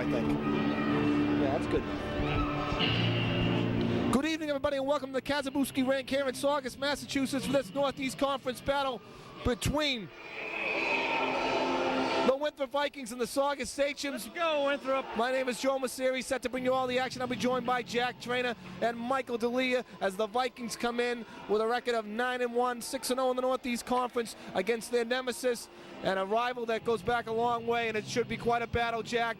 I think. Yeah, that's good. Good evening, everybody, and welcome to the Kazabooski Rank here in Saugus, Massachusetts for this Northeast Conference battle between the Winthrop Vikings and the Saugus Sachems. Let's go, Winthrop. My name is Joe Masseri, set to bring you all the action. I'll be joined by Jack Trainer and Michael D'Elia as the Vikings come in with a record of 9-1, 6-0 in the Northeast Conference against their nemesis and a rival that goes back a long way, and it should be quite a battle, Jack.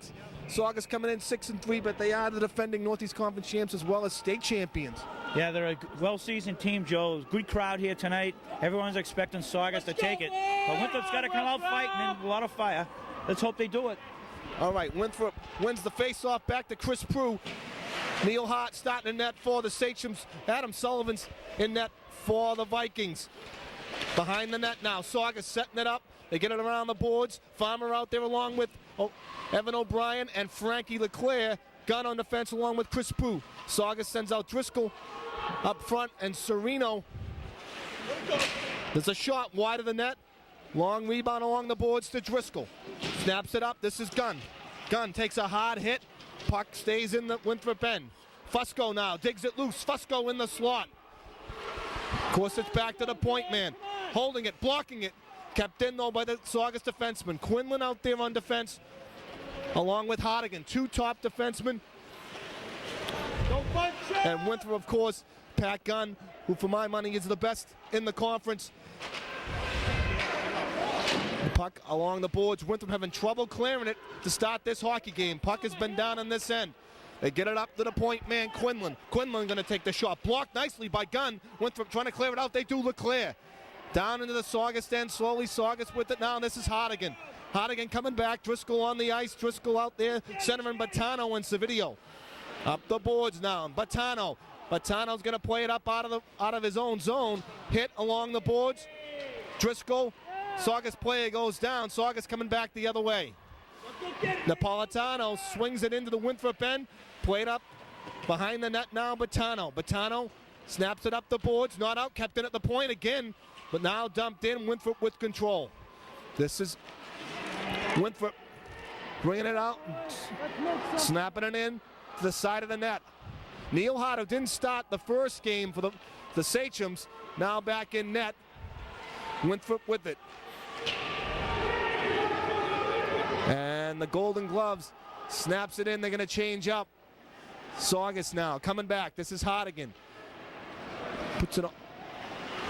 Saugus coming in 6-3, but they are the defending Northeast Conference champs as well as state champions. Yeah, they're a well-seasoned team, Joe. Good crowd here tonight. Everyone's expecting Saugus to take it. But Winthrop's got to come out fighting and a lot of fire. Let's hope they do it. All right, Winthrop wins the face-off back to Chris Prue. Neil Hart starting in net for the Sachems. Adam Sullivan's in net for the Vikings. Behind the net now, Saugus setting it up. They get it around the boards. Farmer out there along with Evan O'Brien and Frankie LeClaire. Gunn on defense along with Chris Prue. Saugus sends out Driscoll up front and Sereno. There's a shot wide of the net. Long rebound along the boards to Driscoll. Snaps it up. This is Gunn. Gunn takes a hard hit. Puck stays in the Winthrop end. Fusco now digs it loose. Fusco in the slot. Of course, it's back to the point man. Holding it, blocking it. Kept in though by the Saugus defenseman. Quinlan out there on defense along with Hardigan. Two top defensemen. And Winthrop, of course, Pat Gunn, who for my money is the best in the conference. The puck along the boards. Winthrop having trouble clearing it to start this hockey game. Puck has been down on this end. They get it up to the point man, Quinlan. Quinlan going to take the shot. Blocked nicely by Gunn. Winthrop trying to clear it out. They do LeClaire. Down into the Saugus end. Slowly Saugus with it now. And this is Hardigan. Hardigan coming back. Driscoll on the ice. Driscoll out there. Centering Bottano and Savidio. Up the boards now. Bottano. Bottano's going to play it up out of his own zone. Hit along the boards. Driscoll. Saugus player goes down. Saugus coming back the other way. Napolitano swings it into the Winthrop end. Played up behind the net now. Bottano. Bottano snaps it up the boards. Not out. Kept in at the point again. But now dumped in. Winthrop with control. This is Winthrop bringing it out. Snapping it in to the side of the net. Neil Hart didn't start the first game for the Sachems. Now back in net. Winthrop with it. And the Golden Gloves snaps it in. They're going to change up. Saugus now coming back. This is Hardigan. Puts it on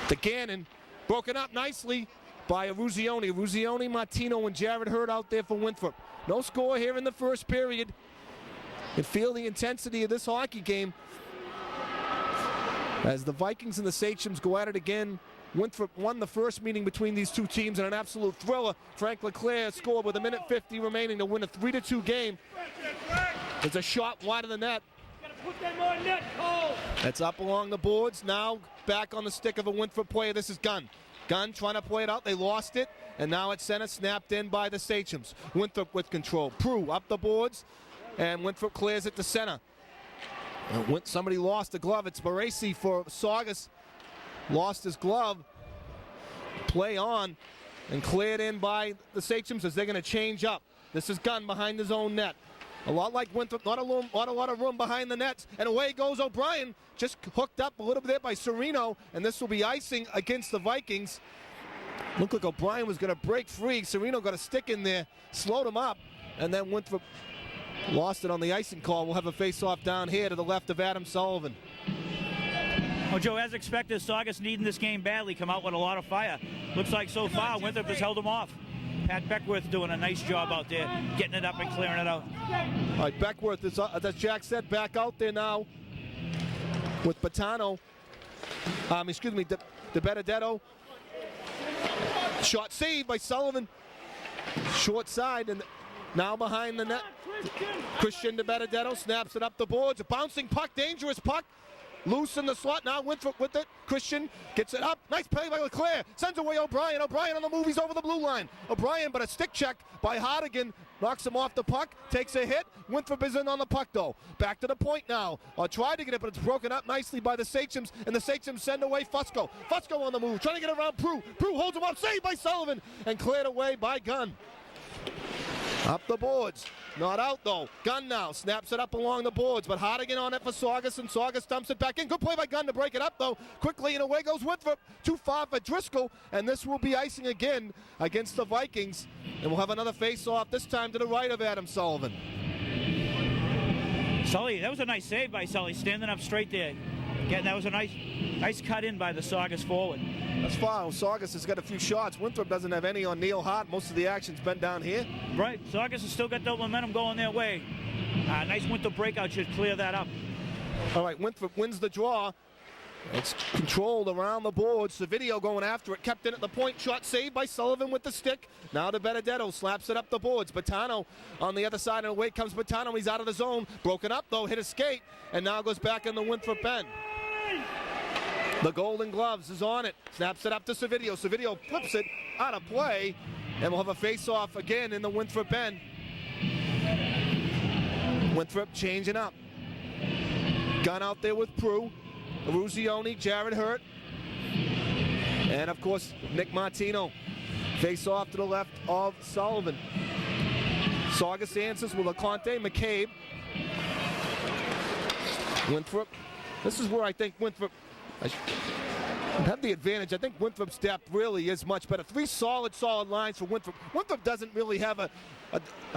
to Gannon. Broken up nicely by Ruzioni. Ruzioni, Martino, and Jared Hurd out there for Winthrop. No score here in the first period. You feel the intensity of this hockey game as the Vikings and the Sachems go at it again. Winthrop won the first meeting between these two teams in an absolute thriller. Frank LeClaire scored with a minute 50 remaining to win a 3-2 game. There's a shot wide of the net. That's up along the boards. Now back on the stick of a Winthrop player. This is Gunn. Gunn trying to play it out. They lost it. And now it's center, snapped in by the Sachems. Winthrop with control. Prue up the boards. And Winthrop clears it to center. Somebody lost the glove. It's Baresi for Saugus. Lost his glove. Play on. And cleared in by the Sachems as they're going to change up. This is Gunn behind his own net. A lot like Winthrop, not a lot of room behind the nets. And away goes O'Brien. Just hooked up a little bit there by Sereno. And this will be icing against the Vikings. Looked like O'Brien was going to break free. Sereno got a stick in there, slowed him up. And then Winthrop lost it on the icing call. We'll have a face-off down here to the left of Adam Sullivan. Well, Joe, as expected, Saugus needing this game badly, come out with a lot of fire. Looks like so far Winthrop has held them off. Pat Beckworth doing a nice job out there, getting it up and clearing it out. All right, Beckworth is, as Jack said, back out there now with Bottano. De Benedetto. Shot saved by Sullivan. Short side, and now behind the net. Christian De Benedetto snaps it up the boards. A bouncing puck, dangerous puck. Loose in the slot, now Winthrop with it. Christian gets it up. Nice play by LeClaire. Sends away O'Brien. O'Brien on the move. He's over the blue line. O'Brien, but a stick check by Hardigan. Knocks him off the puck. Takes a hit. Winthrop is in on the puck, though. Back to the point now. Tried to get it, but it's broken up nicely by the Sachems. And the Sachems send away Fusco. Fusco on the move. Trying to get around Prue. Prue holds him up. Saved by Sullivan. And cleared away by Gunn. Up the boards. Not out, though. Gunn now snaps it up along the boards, but Hardigan on it for Saugus, and Saugus dumps it back in. Good play by Gunn to break it up, though. Quickly, and away goes Winthrop. Too far for Driscoll, and this will be icing again against the Vikings. And we'll have another face-off, this time to the right of Adam Sullivan. Sully, that was a nice save by Sully, standing up straight there. Again, that was a nice cut in by the Saugus forward. That's fine. Saugus has got a few shots. Winthrop doesn't have any on Neil Hart. Most of the action's been down here. Right. Saugus has still got the momentum going their way. Nice Winthrop breakout should clear that up. All right, Winthrop wins the draw. It's controlled around the board. Savidio going after it. Kept in at the point. Shot saved by Sullivan with the stick. Now to Benedetto. Slaps it up the boards. Battano on the other side. And away comes Battano. He's out of the zone. Broken up, though. Hit a skate. And now goes back in the Winthrop end. The Golden Gloves is on it. Snaps it up to Savidio. Savidio flips it out of play. And we'll have a face-off again in the Winthrop end. Winthrop changing up. Gunn out there with Prue. Ruzioni, Jared Hurt. And, of course, Nick Martino. Face-off to the left of Sullivan. Saugus answers with LeConte, McCabe. Winthrop. This is where I think Winthrop have the advantage. I think Winthrop's depth really is much better. Three solid lines for Winthrop. Winthrop doesn't really have a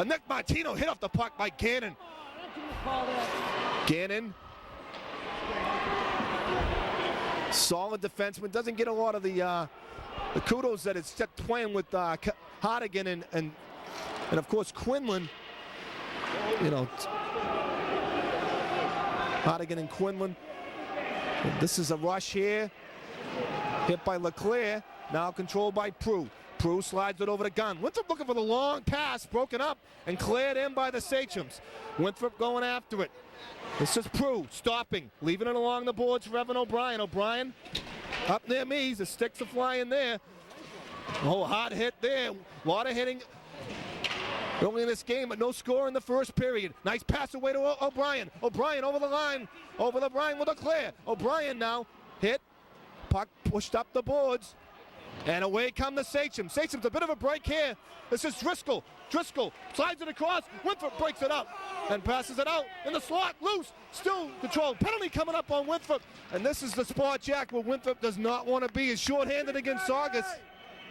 Nick Martino hit off the puck by Gannon. Gannon. Solid defenseman. Doesn't get a lot of the kudos that it's playing with Hardigan and of course Quinlan. You know, Hardigan and Quinlan. This is a rush here. Hit by Leclerc. Now controlled by Prue. Prue slides it over to Gunn. Winthrop looking for the long pass. Broken up and cleared in by the Sachems. Winthrop going after it. This is Prue stopping. Leaving it along the boards for Evan O'Brien. O'Brien up near me. The sticks are flying there. Oh, hard hit there. A lot of hitting early in this game, but no score in the first period. Nice pass away to O'Brien. O'Brien over the line. Over the Bryan with Leclerc. O'Brien now hit. Puck pushed up the boards. And away come the Sachems. Sachems, a bit of a break here. This is Driscoll. Driscoll slides it across. Winthrop breaks it up and passes it out in the slot. Loose. Still controlled. Penalty coming up on Winthrop. And this is the spot, Jack, where Winthrop does not want to be. Is shorthanded against Saugus.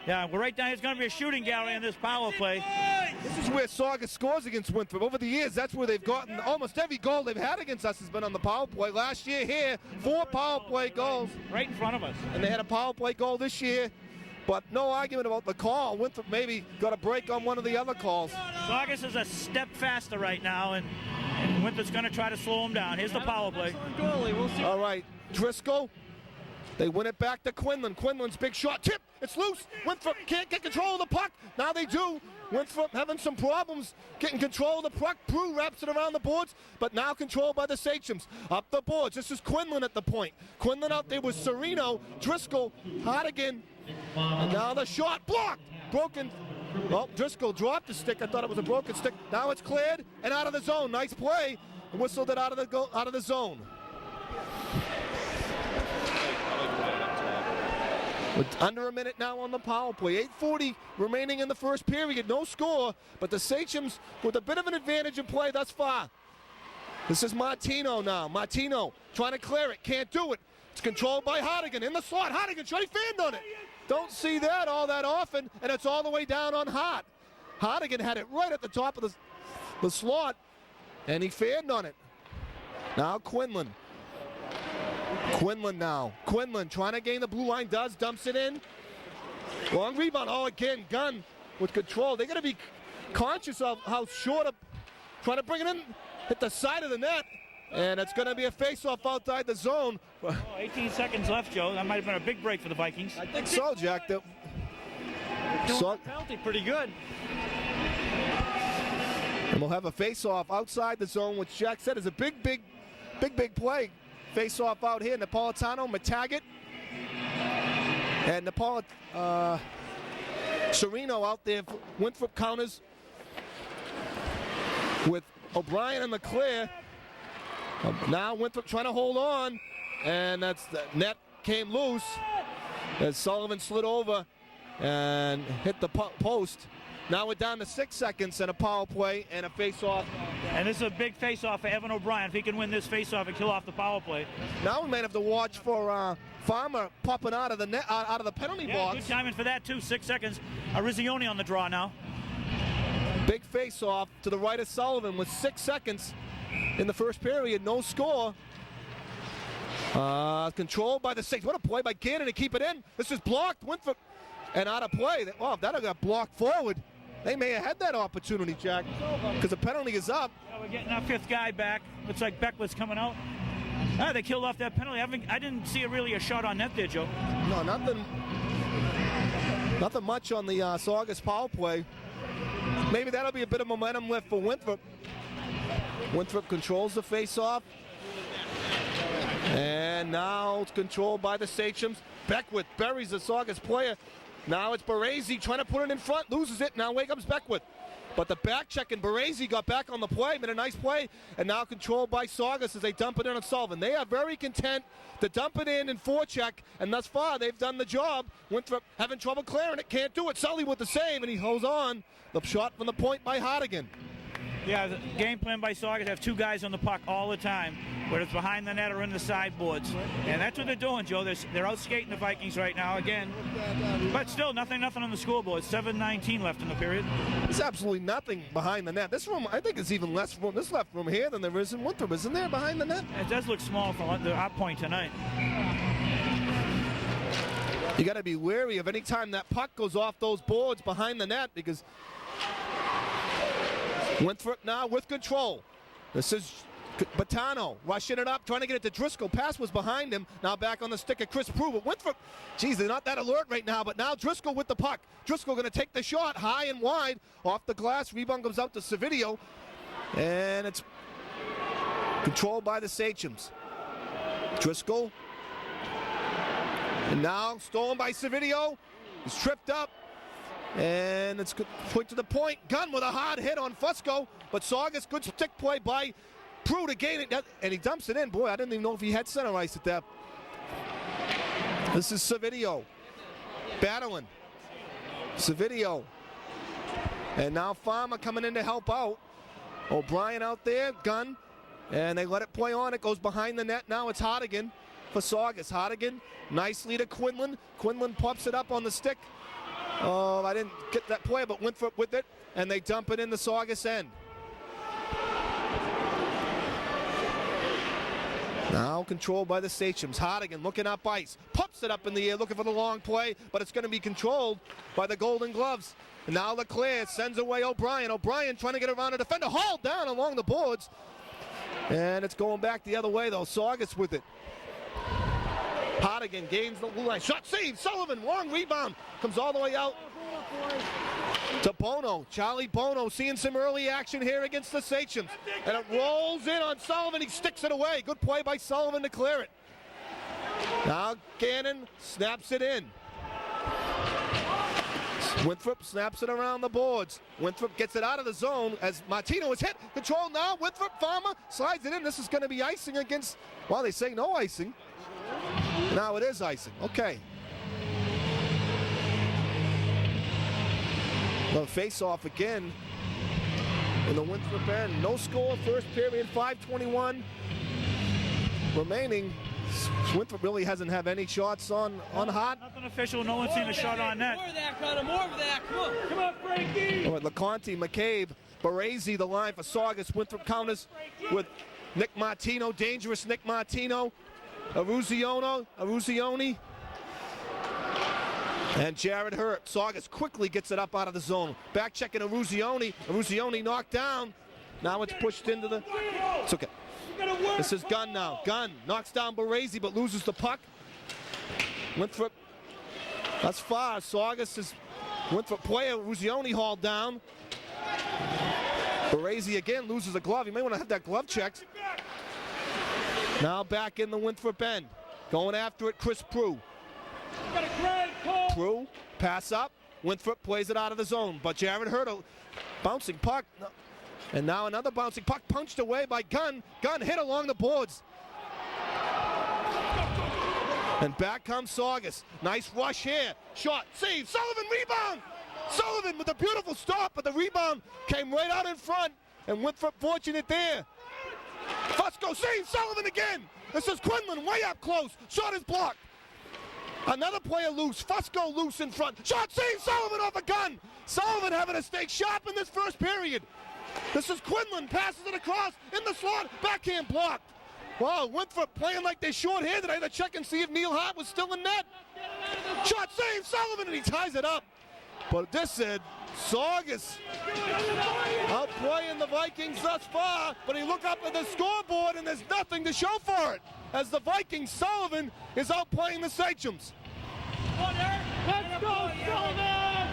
Yeah, we're right down. It's going to be a shooting gallery in this power play. This is where Saugus scores against Winthrop. Over the years, that's where they've gotten almost every goal they've had against us has been on the power play. Last year here, 4 power play goals. Right in front of us. And they had a power play goal this year. But no argument about the call. Winthrop maybe got a break on one of the other calls. Saugus is a step faster right now, and Winthrop's going to try to slow him down. Here's the power play. All right, Driscoll. They win it back to Quinlan. Quinlan's big shot. Tip. It's loose. Winthrop can't get control of the puck. Now they do. Winthrop having some problems getting control of the puck. Prue wraps it around the boards, but now controlled by the Sachems. Up the boards. This is Quinlan at the point. Quinlan out there with Serino, Driscoll, Hardigan. And now the shot blocked. Broken. Well, Driscoll dropped the stick. I thought it was a broken stick. Now it's cleared and out of the zone. Nice play. Whistled it out of the zone. With under a minute now on the power play. 8:40 remaining in the first period. No score, but the Sachems with a bit of an advantage in play thus far. This is Martino now. Martino trying to clear it. Can't do it. It's controlled by Hardigan in the slot. Hardigan shot. He fanned on it. Don't see that all that often, and it's all the way down on Hart. Hardigan had it right at the top of the slot, and he fanned on it. Now Quinlan. Quinlan now. Quinlan trying to gain the blue line. Dumps it in. Long rebound. Oh, again, Gunn with control. They got to be conscious of how short of trying to bring it in. Hit the side of the net. And it's going to be a face-off outside the zone. 18 seconds left, Joe. That might have been a big break for the Vikings. I think so, Jack. Penalty pretty good. And we'll have a face-off outside the zone, which Jack said is a big play. Face-off out here. Napolitano, Mataggett, and Serino out there. Winthrop counters with O'Brien and Leclerc. Now Winthrop trying to hold on, and that's the net came loose as Sullivan slid over and hit the post. Now we're down to 6 seconds and a power play and a face-off. And this is a big face-off for Evan O'Brien. If he can win this face-off and kill off the power play. Now we might have to watch for Farmer popping out of the net, out of the penalty box. Good timing for that too. 6 seconds. Arizioni on the draw now. Big face-off to the right of Sullivan with 6 seconds in the first period. No score. Controlled by the 6. What a play by Gannon to keep it in. This is blocked. Winthrop and out of play. Well, if that got blocked forward, they may have had that opportunity, Jack, because the penalty is up. Yeah, we're getting our 5th guy back. Looks like Beckwith's coming out. They killed off that penalty. I didn't see really a shot on net there, Joe. No, nothing much on the Saugus power play. Maybe that'll be a bit of momentum lift for Winthrop. Winthrop controls the face-off. And now it's controlled by the Sachems. Beckwith buries the Saugus player. Now it's Baresi trying to put it in front, loses it. Now away comes Beckwith. But the back check and Baresi got back on the play, made a nice play, and now controlled by Saugus as they dump it in on Sullivan. They are very content to dump it in forecheck, and thus far they've done the job. Winthrop having trouble clearing it, can't do it. Sully with the save, and he holds on. The shot from the point by Hardigan. Yeah, the game plan by Saugus have 2 guys on the puck all the time, whether it's behind the net or in the sideboards. And that's what they're doing, Joe. They're out skating the Vikings right now again. But still, nothing on the scoreboard. 7:19 left in the period. There's absolutely nothing behind the net. This room, I think, is even less room. This left room here than there is in Winthrop. Isn't there behind the net? It does look small from our point tonight. You got to be wary of any time that puck goes off those boards behind the net, because Winthrop now with control. This is Batano rushing it up, trying to get it to Driscoll. Pass was behind him. Now back on the stick of Chris Prue. But Winthrop, geez, they're not that alert right now. But now Driscoll with the puck. Driscoll going to take the shot high and wide off the glass. Rebound comes out to Savidio. And it's controlled by the Sachems. Driscoll. And now stolen by Savidio. He's tripped up. And it's point to the point. Gunn with a hard hit on Fusco. But Saugus, good stick play by Prue to gain it. And he dumps it in. Boy, I didn't even know if he had center ice at that. This is Savidio. Battling. Savidio. And now Farmer coming in to help out. O'Brien out there. Gunn. And they let it play on. It goes behind the net. Now it's Hardigan for Saugus. Hardigan nicely to Quinlan. Quinlan pops it up on the stick. Oh, I didn't get that play, but Winthrop with it, and they dump it in the Saugus end. Now controlled by the Sachems. Hardigan looking up ice. Pops it up in the air, looking for the long play, but it's going to be controlled by the Golden Gloves. And now Leclerc sends away O'Brien. O'Brien trying to get around a defender. Hauled down along the boards. And it's going back the other way, though. Saugus with it. Hardigan gains the blue line. Shot saved. Sullivan, long rebound. Comes all the way out to Bono. Charlie Bono seeing some early action here against the Sachems. And it rolls in on Sullivan. He sticks it away. Good play by Sullivan to clear it. Now Gannon snaps it in. Winthrop snaps it around the boards. Winthrop gets it out of the zone as Martino is hit. Control now. Winthrop, Farmer slides it in. This is going to be icing against, well, they say no icing. Now it is icing. Okay. Well, face off again in the Winthrop end. No score, first period, 5:21 remaining. Winthrop really hasn't had any shots on hot. Nothing official. No one's seen a shot on net. More of that, Connor. More of that. Come on, Frankie. LeConte, McCabe, Baresi, the line for Saugus. Winthrop counters with Nick Martino, dangerous Nick Martino. Aruzioni, and Jared Hurt. Saugus quickly gets it up out of the zone. Back checking Aruzioni. Aruzioni knocked down. Now it's pushed into the... It's okay. This is Gunn now. Gunn knocks down Baresi but loses the puck. Winthrop, that's far. Saugus is Winthrop player. Aruzioni hauled down. Baresi again loses a glove. You may want to have that glove checked. Now back in the Winthrop end. Going after it, Chris Prue. Prue, pass up. Winthrop plays it out of the zone. But Jared Hurdle, bouncing puck. And now another bouncing puck punched away by Gunn. Gunn hit along the boards. And back comes Saugus. Nice rush here. Shot, save, Sullivan, rebound. Sullivan with a beautiful stop, but the rebound came right out in front, and Winthrop fortunate there. Fusco saves Sullivan again. This is Quinlan way up close. Shot is blocked. Another player loose. Fusco loose in front. Shot saves Sullivan off a gun. Sullivan having to stay sharp in this first period. This is Quinlan, passes it across, in the slot, backhand blocked. Wow, Winthrop playing like they're short-handed. I had to check and see if Neil Hart was still in net. Shot saves Sullivan, and he ties it up. But this said, Saugus outplaying the Vikings thus far, but he look up at the scoreboard and there's nothing to show for it, as the Vikings, Sullivan, is outplaying the Sachems. Let's go, Sullivan!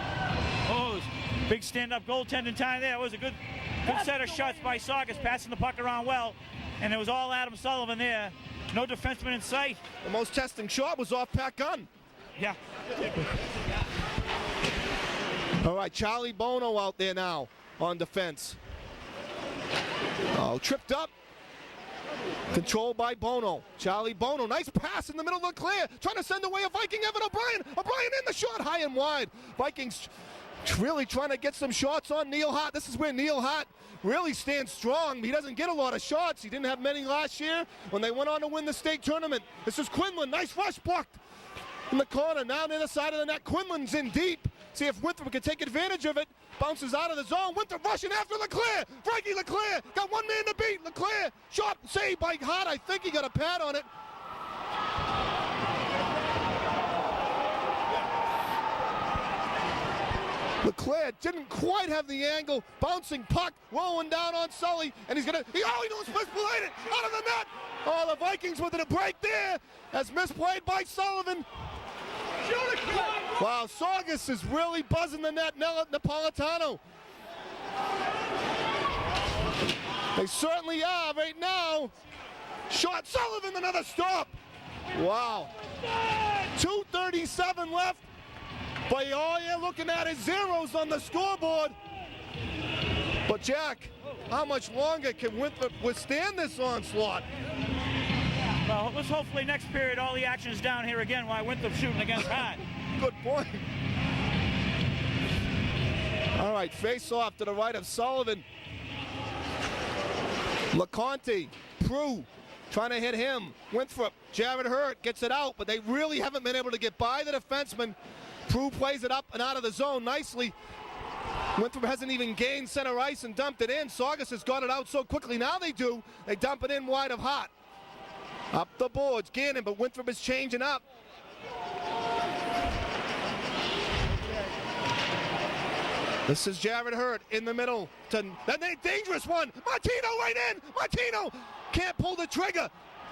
Oh, big stand-up goaltending time there. It was a good set of shots by Saugus, passing the puck around well, and it was all Adam Sullivan there. No defenseman in sight. The most testing shot was off Pat Gunn. Yeah. All right, Charlie Bono out there now on defense. Oh, tripped up. Controlled by Bono. Charlie Bono, nice pass in the middle of the clear. Trying to send away a Viking, Evan O'Brien. O'Brien in the shot, high and wide. Vikings really trying to get some shots on Neil Hart. This is where Neil Hart really stands strong. He doesn't get a lot of shots. He didn't have many last year when they went on to win the state tournament. This is Quinlan, nice rush blocked in the corner. Now near the side of the net, Quinlan's in deep. See if Winthrop can take advantage of it. Bounces out of the zone. Winthrop rushing after Leclerc. Frankie Leclerc got one man to beat. Leclerc shot saved by Hart. I think he got a pad on it. Leclerc didn't quite have the angle. Bouncing puck, rolling down on Sully, and he knows misplayed it out of the net. Oh, the Vikings with a break there, as misplayed by Sullivan. Wow, Saugus is really buzzing the net. Napolitano. They certainly are right now. Shot Sullivan, another stop. Wow. 2:37 left. But all you're looking at is zeros on the scoreboard. But Jack, how much longer can Winthrop withstand this onslaught? Well, let's hopefully next period all the action is down here again while Winthrop's shooting against Hart. Good point. All right, face off to the right of Sullivan. LeConte, Prue, trying to hit him. Winthrop, Jared Hurt gets it out, but they really haven't been able to get by the defenseman. Prue plays it up and out of the zone nicely. Winthrop hasn't even gained center ice and dumped it in. Saugus has got it out so quickly. Now they do. They dump it in wide of Hart. Up the boards, Gannon, but Winthrop is changing up. This is Jared Hurt in the middle. Then a dangerous one. Martino right in. Martino can't pull the trigger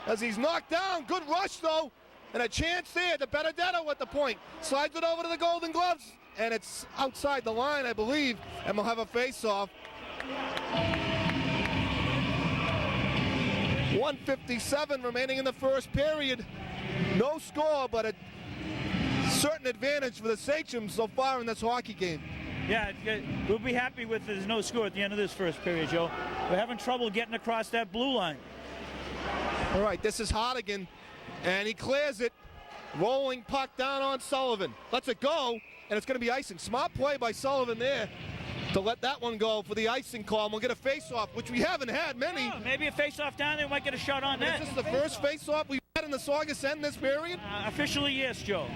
as he's knocked down. Good rush, though. And a chance there to Benedetto at the point. Slides it over to the Golden Gloves. And it's outside the line, I believe. And we'll have a face-off. 1:57 remaining in the first period. No score, but a certain advantage for the Sachems so far in this hockey game. Yeah, we'll be happy with there's no score at the end of this first period, Joe. We're having trouble getting across that blue line. All right, this is Hardigan, and he clears it. Rolling puck down on Sullivan. Lets it go, and it's going to be icing. Smart play by Sullivan there to let that one go for the icing call. And we'll get a face-off, which we haven't had many. Oh, maybe a face-off down there, we might get a shot on net. Is this the first face-off we've had in the Saugus end this period? Officially, yes, Joe.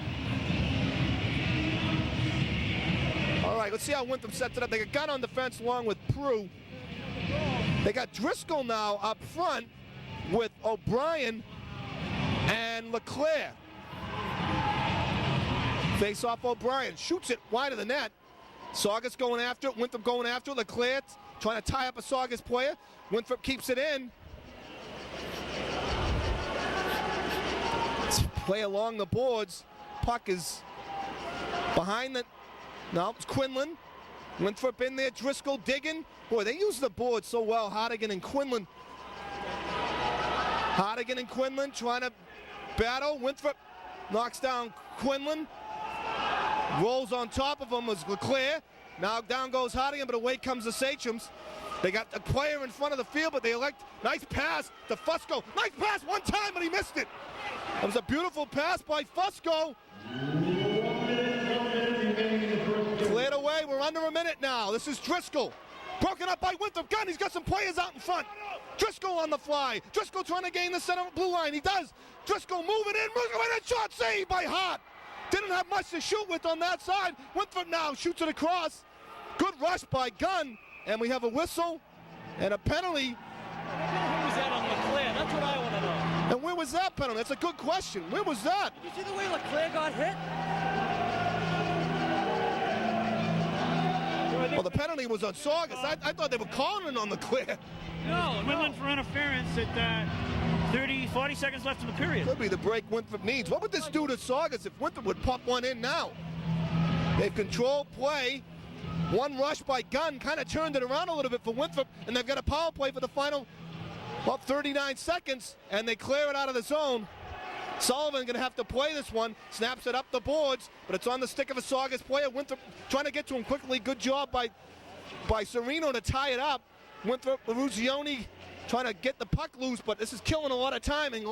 All right, let's see how Winthrop sets it up. They got Gunn on defense along with Prue. They got Driscoll now up front with O'Brien and Leclerc. Face off O'Brien, shoots it wide of the net. Saugus going after it, Winthrop going after it. Leclerc trying to tie up a Saugus player. Winthrop keeps it in. Let's play along the boards. Puck is behind the... No, it's Quinlan. Winthrop in there, Driscoll digging. Boy, they use the board so well, Hardigan and Quinlan. Hardigan and Quinlan trying to battle. Winthrop knocks down Quinlan. Rolls on top of him as Leclerc. Now down goes Hardigan, but away comes the Sachems. They got a player in front of the field, but they elect. Nice pass to Fusco. Nice pass one time, but he missed it. It was a beautiful pass by Fusco. Cleared away. under a minute now. This is Driscoll. Broken up by Winthrop. Gunn, he's got some players out in front. Driscoll on the fly. Driscoll trying to gain the center blue line. He does. Driscoll moving in, shot saved by Hart. Didn't have much to shoot with on that side. Winthrop now shoots it across. Good rush by Gunn, and we have a whistle and a penalty. Who was that on LeClaire? That's what I want to know. And where was that penalty? That's a good question. Where was that? Did you see the way LeClaire got hit? Well, the penalty was on Saugus. I thought they were calling it on LeClaire. No, Quinlan for interference at 40 seconds left in the period. Could be the break Winthrop needs. What would this do to Saugus if Winthrop would pop one in now? They've controlled play. One rush by Gunn kind of turned it around a little bit for Winthrop, and they've got a power play for the final, well, 39 seconds, and they clear it out of the zone. Sullivan going to have to play this one. Snaps it up the boards, but it's on the stick of a Saugus player. Winthrop trying to get to him quickly. Good job by Serino to tie it up. Winthrop, Ruzioni trying to get the puck loose, but this is killing a lot of timing.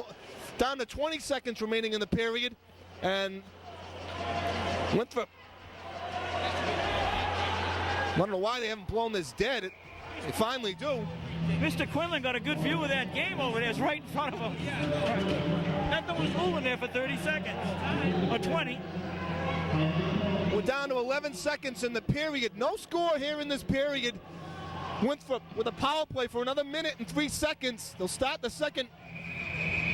Down to 20 seconds remaining in the period, and Winthrop, I don't know why they haven't blown this dead. They finally do. Mr. Quinlan got a good view of that game over there. It's right in front of him. Nothing was moving there for 30 seconds, or 20. We're down to 11 seconds in the period. No score here in this period. Winthrop with a power play for another minute and 3 seconds. They'll start the second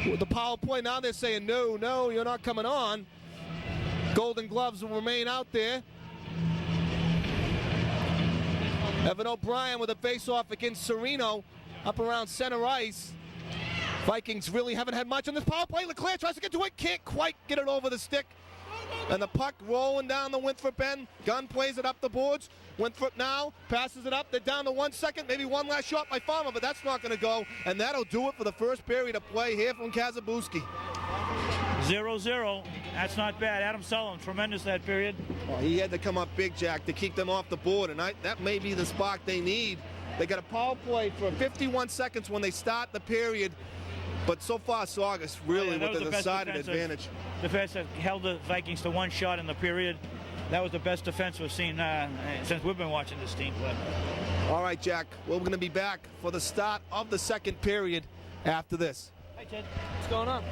with the power play. Now they're saying, no, you're not coming on. Golden Gloves will remain out there. Evan O'Brien with a face-off against Serino up around center ice. Vikings really haven't had much on this power play. LeClaire tries to get to it, can't quite get it over the stick. And the puck rolling down the Winthrop end. Gunn plays it up the boards. Winthrop now passes it up. They're down to 1 second. Maybe one last shot by Farmer, but that's not going to go. And that'll do it for the first period of play here from Kazabowski. 0-0. That's not bad. Adam Sullivan, tremendous that period. Well, he had to come up big, Jack, to keep them off the board, and that may be the spark they need. They got a power play for 51 seconds when they start the period, but so far Saugus really with the decided advantage. Defense that held the Vikings to one shot in the period. That was the best defense we've seen since we've been watching this team play. All right, Jack, we're going to be back for the start of the second period after this. Hey, Ted. What's going on?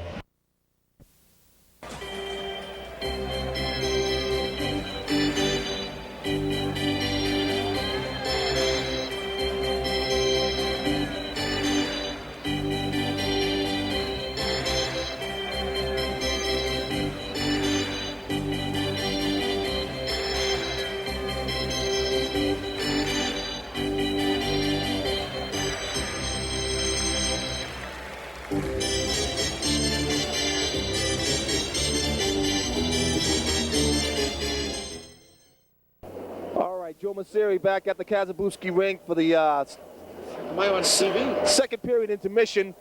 Joe Masseri back at the Kazabowski rink for the second period intermission.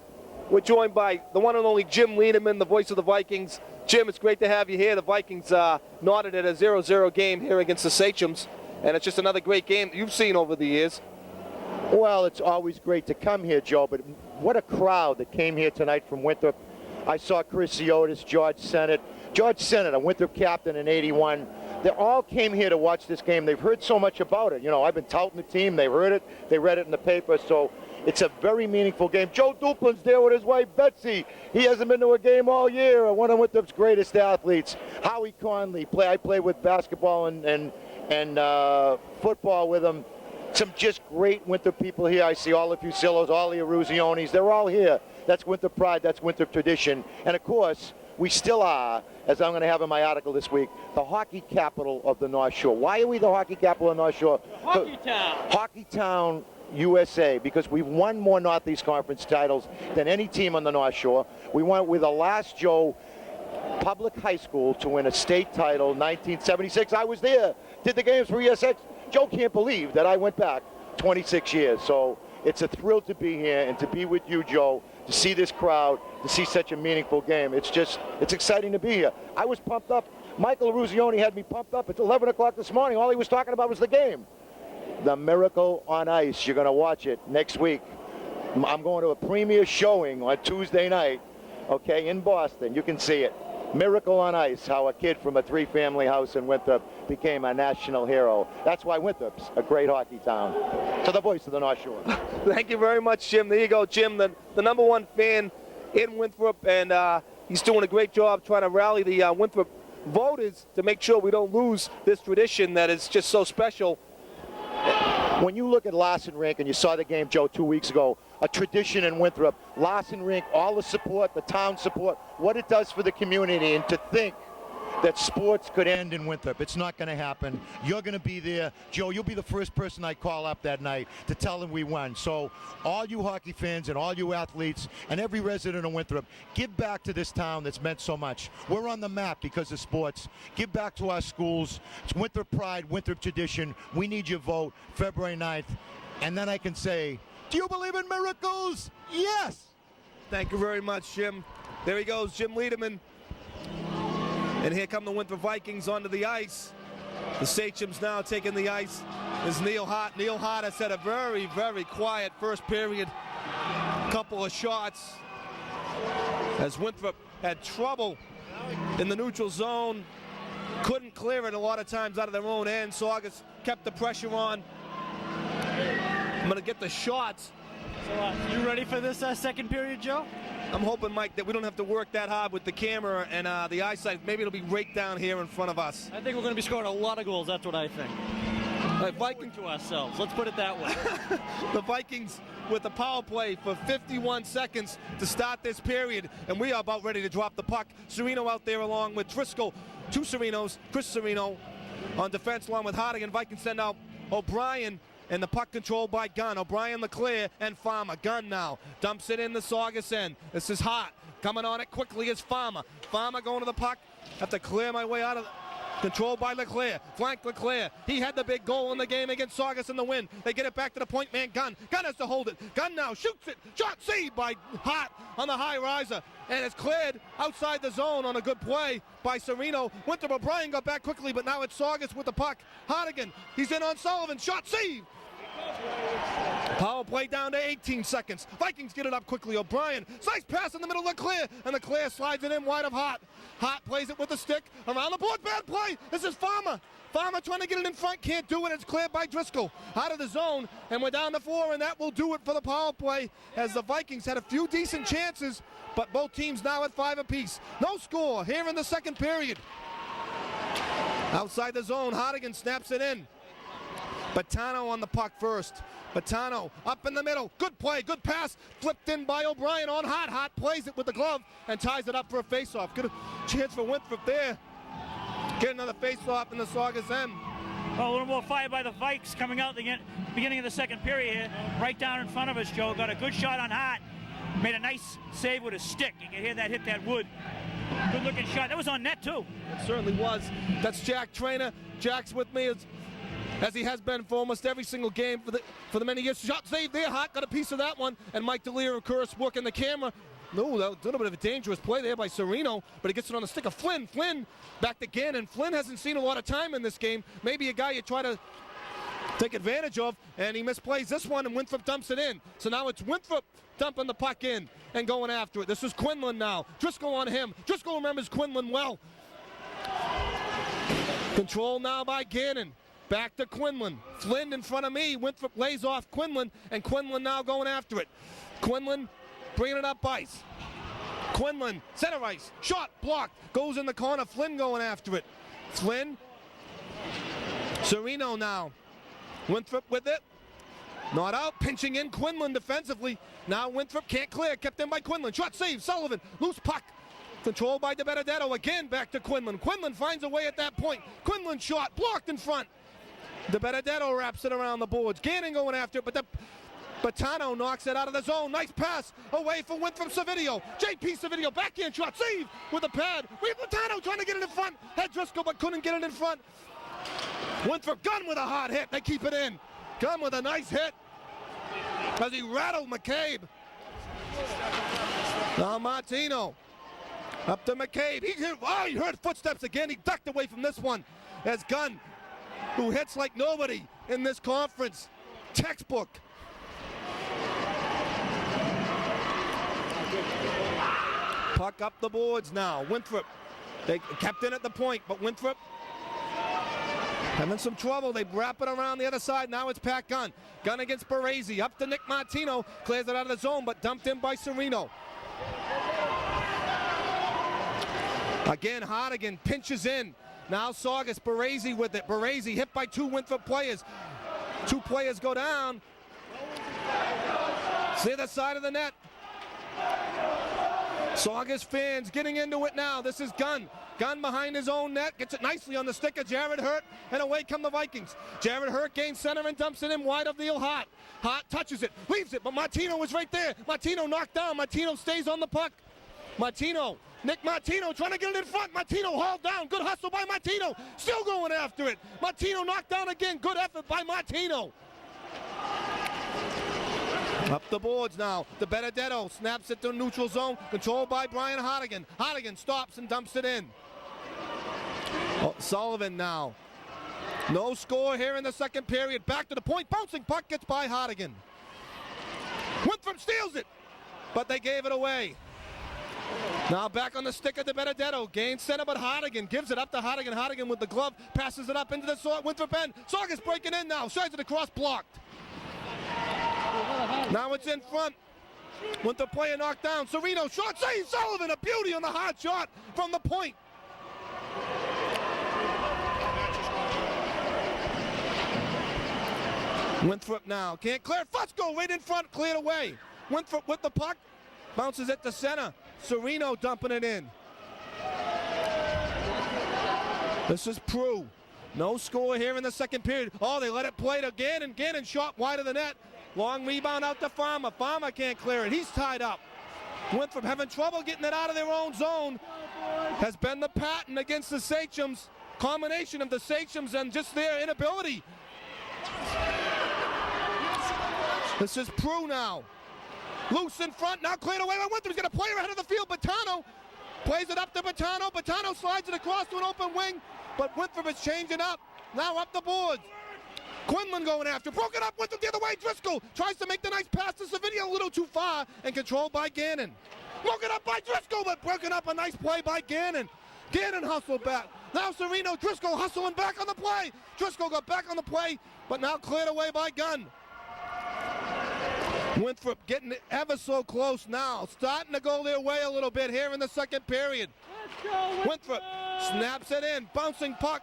We're joined by the one and only Jim Lederman, the voice of the Vikings. Jim, it's great to have you here. The Vikings nodded at a 0-0 game here against the Sachems, and it's just another great game that you've seen over the years. Well, it's always great to come here, Joe, but what a crowd that came here tonight from Winthrop. I saw Chris Iotis, George Sennett, a Winthrop captain in '81. They all came here to watch this game. They've heard so much about it. You know, I've been touting the team. They've heard it. They read it in the paper. So it's a very meaningful game. Joe Duplin's there with his wife, Betsy. He hasn't been to a game all year. One of Winthrop's greatest athletes. Howie Conley. I play with basketball and football with him. Some just great Winthrop people here. I see all the Fusillos, all the Aruzionis. They're all here. That's Winthrop pride. That's Winthrop tradition. And, of course, we still are, as I'm going to have in my article this week, the hockey capital of the North Shore. Why are we the hockey capital of the North Shore? Hockey Town. Hockey Town, USA, because we've won more Northeast Conference titles than any team on the North Shore. We're the last, Joe, public high school to win a state title, 1976. I was there, did the games for ESX. Joe can't believe that I went back 26 years. So it's a thrill to be here and to be with you, Joe, to see this crowd, to see such a meaningful game. It's exciting to be here. I was pumped up. Michael Ruzioni had me pumped up. It's 11 o'clock this morning. All he was talking about was the game. The Miracle on Ice. You're going to watch it next week. I'm going to a premiere showing on Tuesday night, okay, in Boston. You can see it. Miracle on Ice, how a kid from a three-family house in Winthrop became a national hero. That's why Winthrop's a great hockey town. To the voice of the North Shore. Thank you very much, Jim. There you go, Jim, the #1 fan in Winthrop, and he's doing a great job trying to rally the Winthrop voters to make sure we don't lose this tradition that is just so special. When you look at Larson Rink, and you saw the game, Joe, 2 weeks ago, a tradition in Winthrop, Larson Rink, all the support, the town support, what it does for the community, and to think that sports could end in Winthrop. It's not going to happen. You're going to be there. Joe, you'll be the first person I call up that night to tell them we won. So all you hockey fans and all you athletes and every resident of Winthrop, give back to this town that's meant so much. We're on the map because of sports. Give back to our schools. It's Winthrop Pride, Winthrop tradition. We need your vote February 9th. And then I can say, do you believe in miracles? Yes. Thank you very much, Jim. There he goes, Jim Liederman. And here come the Winthrop Vikings onto the ice. The Sachems now taking the ice is Neil Hart. Neil Hart has had a very, very quiet first period. Couple of shots as Winthrop had trouble in the neutral zone. Couldn't clear it a lot of times out of their own end. Saugus kept the pressure on. I'm going to get the shots. So, you ready for this second period, Joe? I'm hoping, Mike, that we don't have to work that hard with the camera and the eyesight. Maybe it'll be right down here in front of us. I think we're going to be scoring a lot of goals. That's what I think. Vikings to ourselves. Let's put it that way. The Vikings with the power play for 51 seconds to start this period, and we are about ready to drop the puck. Serino out there along with Driscoll. Two Serinos. Chris Serino on defense along with Hardigan. Vikings send out O'Brien. And the puck controlled by Gunn. O'Brien, Leclerc, and Farmer. Gunn now dumps it in the Saugus end. This is Hart. Coming on it quickly is Farmer. Farmer going to the puck. Have to clear my way out of controlled by Leclerc. Flank Leclerc. He had the big goal in the game against Saugus in the win. They get it back to the point man, Gunn. Gunn has to hold it. Gunn now shoots it. Shot saved by Hart on the high riser. And it's cleared outside the zone on a good play by Serino. Winthrop O'Brien got back quickly, but now it's Saugus with the puck. Hardigan, he's in on Sullivan. Shot saved. Power play down to 18 seconds. Vikings get it up quickly. O'Brien, nice pass in the middle of Leclerc, and Leclerc slides it in wide of Hart. Hart plays it with the stick. Around the board, bad play. This is Farmer. Farmer trying to get it in front, can't do it. It's cleared by Driscoll. Out of the zone, and we're down to 4, and that will do it for the power play as the Vikings had a few decent chances, but both teams now at 5 apiece. No score here in the second period. Outside the zone, Hardigan snaps it in. Battano on the puck first. Battano up in the middle. Good play, good pass. Flipped in by O'Brien on Hart. Hart plays it with the glove and ties it up for a face-off. Good chance for Winthrop there. Get another face-off in the Saugus end. Well, a little more fire by the Vikes coming out the beginning of the second period here. Right down in front of us, Joe. Got a good shot on Hart. Made a nice save with a stick. You can hear that hit that wood. Good looking shot. That was on net too. It certainly was. That's Jack Trainer. Jack's with me as he has been for almost every single game for the many years. Shot saved there. Hart got a piece of that one. And Mike DeLear, of course, working the camera. No, that was a little bit of a dangerous play there by Serino, but he gets it on the stick of Flynn. Flynn back to Gannon. Flynn hasn't seen a lot of time in this game. Maybe a guy you try to take advantage of, and he misplays this one, and Winthrop dumps it in. So now it's Winthrop dumping the puck in and going after it. This is Quinlan now. Driscoll on him. Driscoll remembers Quinlan well. Control now by Gannon. Back to Quinlan. Flynn in front of me. Winthrop lays off Quinlan, and Quinlan now going after it. Quinlan bringing it up ice. Quinlan, center ice. Shot blocked. Goes in the corner. Flynn going after it. Flynn. Serino now. Winthrop with it. Not out. Pinching in Quinlan defensively. Now Winthrop can't clear. Kept in by Quinlan. Shot saved. Sullivan. Loose puck. Controlled by DeBenedetto. Again back to Quinlan. Quinlan finds a way at that point. Quinlan shot. Blocked in front. DeBenedetto wraps it around the boards. Gannon going after it, but Battano knocks it out of the zone. Nice pass away from Winthrop Savidio. JP Savidio, backhand shot, save with a pad. Battano trying to get it in front. Had Driscoll, but couldn't get it in front. Winthrop, Gunn with a hard hit. They keep it in. Gunn with a nice hit as he rattled McCabe. Now Martino up to McCabe. He heard footsteps again. He ducked away from this one as Gunn, who hits like nobody in this conference. Textbook. Puck up the boards now. Winthrop They kept in at the point, but Winthrop having some trouble. They wrap it around the other side. Now it's Pat Gunn. Gunn against Baresi. Up to Nick Martino. Clears it out of the zone, but dumped in by Serino. Again, Hardigan pinches in. Now Saugus, Baresi with it. Baresi hit by 2 Winthrop players. 2 players go down. It's the other side of the net. Saugus fans getting into it now. This is Gunn. Gunn behind his own net. Gets it nicely on the stick of Jared Hurt. And away come the Vikings. Jared Hurt gains center and dumps it in wide of Neil Hart. Hart touches it. Leaves it. But Martino was right there. Martino knocked down. Martino stays on the puck. Martino. Nick Martino trying to get it in front. Martino hauled down. Good hustle by Martino. Still going after it. Martino knocked down again. Good effort by Martino. Up the boards now. De Benedetto snaps it to neutral zone. Controlled by Brian Hardigan. Hardigan stops and dumps it in. Oh, Sullivan now. No score here in the second period. Back to the point. Bouncing puck gets by Hardigan. Winthrop steals it. But they gave it away. Now back on the stick of De Benedetto. Gains center, but Hardigan gives it up to Hardigan. Hardigan with the glove. Passes it up into the Winthrop end. Saugus breaking in now. Slides it across, blocked. Now it's in front. Winthrop player knocked down. Serino shot save. Sullivan, a beauty on the hard shot from the point. Winthrop now can't clear. Fusco right in front, cleared away. Winthrop with the puck. Bounces it to center. Serino dumping it in. This is Prue. No score here in the second period. Oh, they let it play to Gannon. Gannon shot wide of the net. Long rebound out to Farmer. Farmer can't clear it. He's tied up. Winthrop having trouble getting it out of their own zone. Has been the pattern against the Sachems. Combination of the Sachems and just their inability. This is Prue now. Loose in front, now cleared away by Winthrop. He's got a player ahead of the field. Battano plays it up to Battano. Battano slides it across to an open wing, but Winthrop is changing up. Now up the boards. Quinlan going after. Broken up. Winthrop the other way. Driscoll tries to make the nice pass to Savinia a little too far and controlled by Gannon. Broken up by Driscoll, but broken up. A nice play by Gannon. Gannon hustled back. Now Serino. Driscoll hustling back on the play. Driscoll got back on the play, but now cleared away by Gunn. Winthrop getting it ever so close now. Starting to go their way a little bit here in the second period. Winthrop snaps it in. Bouncing puck.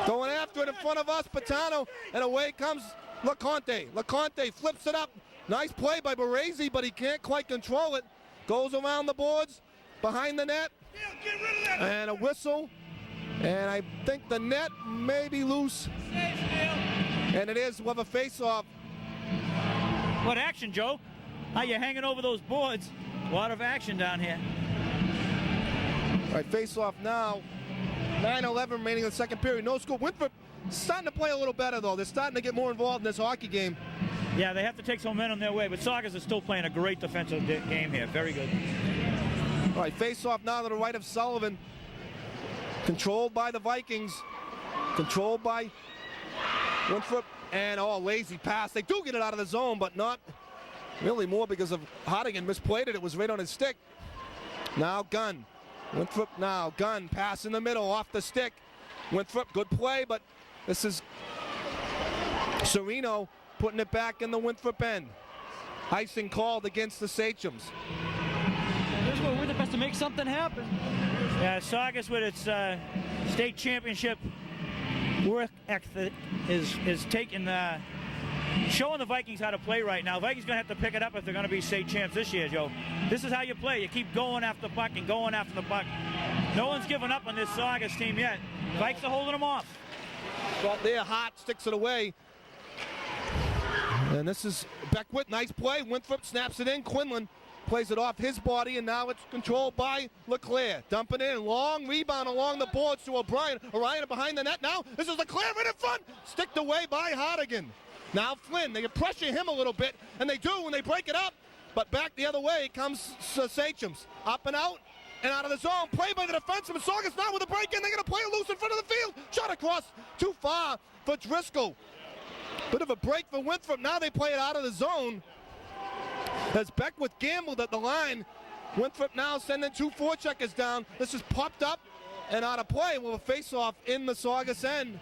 Going after it in front of us. Battano. And away comes LeConte. LeConte flips it up. Nice play by Baresi, but he can't quite control it. Goes around the boards. Behind the net. And a whistle. And I think the net may be loose. And it is with a face-off. What action, Joe? How you hanging over those boards? A lot of action down here. All right, face off now. 9-11 remaining in the second period. No score. Winthrop starting to play a little better, though. They're starting to get more involved in this hockey game. Yeah, they have to take some momentum their way, but Saugus is still playing a great defensive game here. Very good. All right, face off now to the right of Sullivan. Controlled by the Vikings. Controlled by Winthrop. And lazy pass. They do get it out of the zone, but not really more because of Hardigan misplayed it. It was right on his stick. Now Gunn. Winthrop now. Gunn pass in the middle off the stick. Winthrop, good play, but this is Serino putting it back in the Winthrop end. Icing called against the Sachems. Here's where Winthrop has to make something happen. Yeah, Saugus with its state championship work ethic is taking showing the Vikings how to play right now. Vikings going to have to pick it up if they're going to be state champs this year, Joe. This is how you play. You keep going after the puck and going after the puck. No one's given up on this Saugus team yet. Vikes are holding them off. Well, there, Hart sticks it away. And this is Beckwith. Nice play. Winthrop snaps it in. Quinlan plays it off his body, and now it's controlled by LeClaire. Dumping in. Long rebound along the boards to O'Brien. O'Brien behind the net now. This is LeClaire right in front. Sticked away by Hardigan. Now Flynn. They can pressure him a little bit, and they do when they break it up. But back the other way comes Sachems. Up and out of the zone. Play by the defenseman. Saugus now with a break in. They're going to play it loose in front of the field. Shot across too far for Driscoll. Bit of a break for Winthrop. Now they play it out of the zone. As Beckwith gambled at the line, Winthrop now sending 2 forecheckers down. This is popped up and out of play. We'll face off in the Saugus end.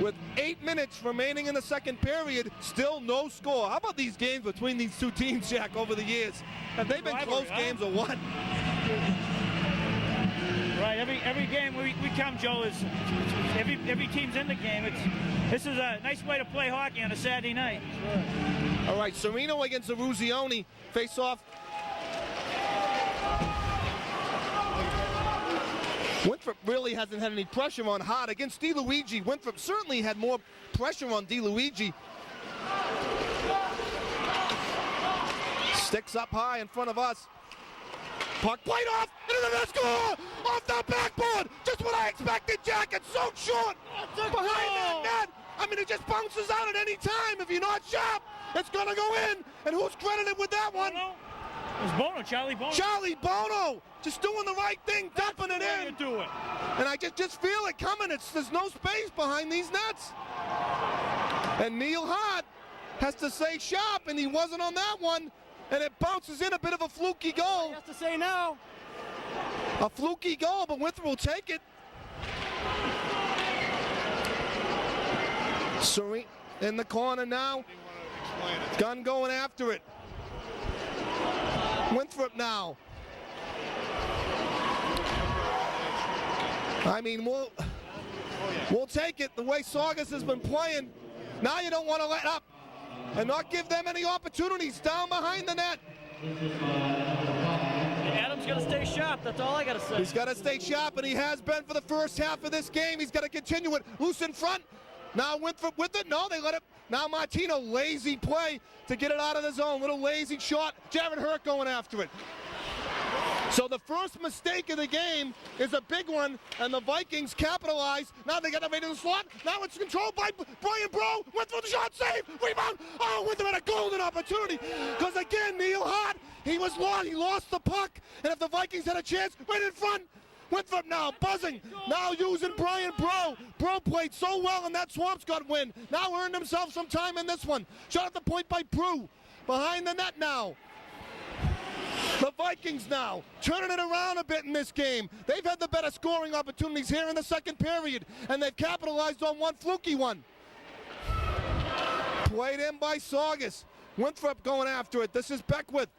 With 8 minutes remaining in the second period, still no score. How about these games between these two teams, Jack, over the years? Have they been close games or what? Right, every game we come, Joe, is every team's in the game. This is a nice way to play hockey on a Saturday night. Sure. All right, Sereno against Aruzioni. Face off. Winthrop really hasn't had any pressure on Hart. Against DeLuigi, Winthrop certainly had more pressure on DeLuigi. Sticks up high in front of us. Puck played off, into the net, score! Off the backboard! Just what I expected, Jack. It's so short behind that net. I mean, it just bounces out at any time. If you're not sharp, it's going to go in. And who's credited with that one? It was Bono, Charlie Bono. Charlie Bono, just doing the right thing, dumping it in. You do it. And I just feel it coming. There's no space behind these nets. And Neil Hart has to say sharp, and he wasn't on that one. And it bounces in, a bit of a fluky goal. He has to say now. A fluky goal, but Winthrop will take it. Serene in the corner now. Gunn going after it. Winthrop now. I mean, we'll take it the way Saugus has been playing. Now you don't want to let up and not give them any opportunities down behind the net. Adam's got to stay sharp. That's all I got to say. He's got to stay sharp, and he has been for the first half of this game. He's got to continue it. Loose in front. Now Winthrop with it. No, they let it. Now Martino, lazy play to get it out of the zone. Little lazy shot. Jared Hurt going after it. So the first mistake of the game is a big one, and the Vikings capitalize. Now they get it right in the slot. Now it's controlled by Brian Bro. Winthrop the shot, save, rebound. Oh, Winthrop had a golden opportunity. Because again, Neil Hart, he lost the puck. And if the Vikings had a chance, right in front, Winthrop now buzzing. Now using Brian Bro. Bro played so well in that Swampscott win. Now earned himself some time in this one. Shot at the point by Brew. Behind the net now. The Vikings now turning it around a bit in this game. They've had the better scoring opportunities here in the second period, and they've capitalized on one fluky one. Played in by Saugus. Winthrop going after it. This is Beckwith.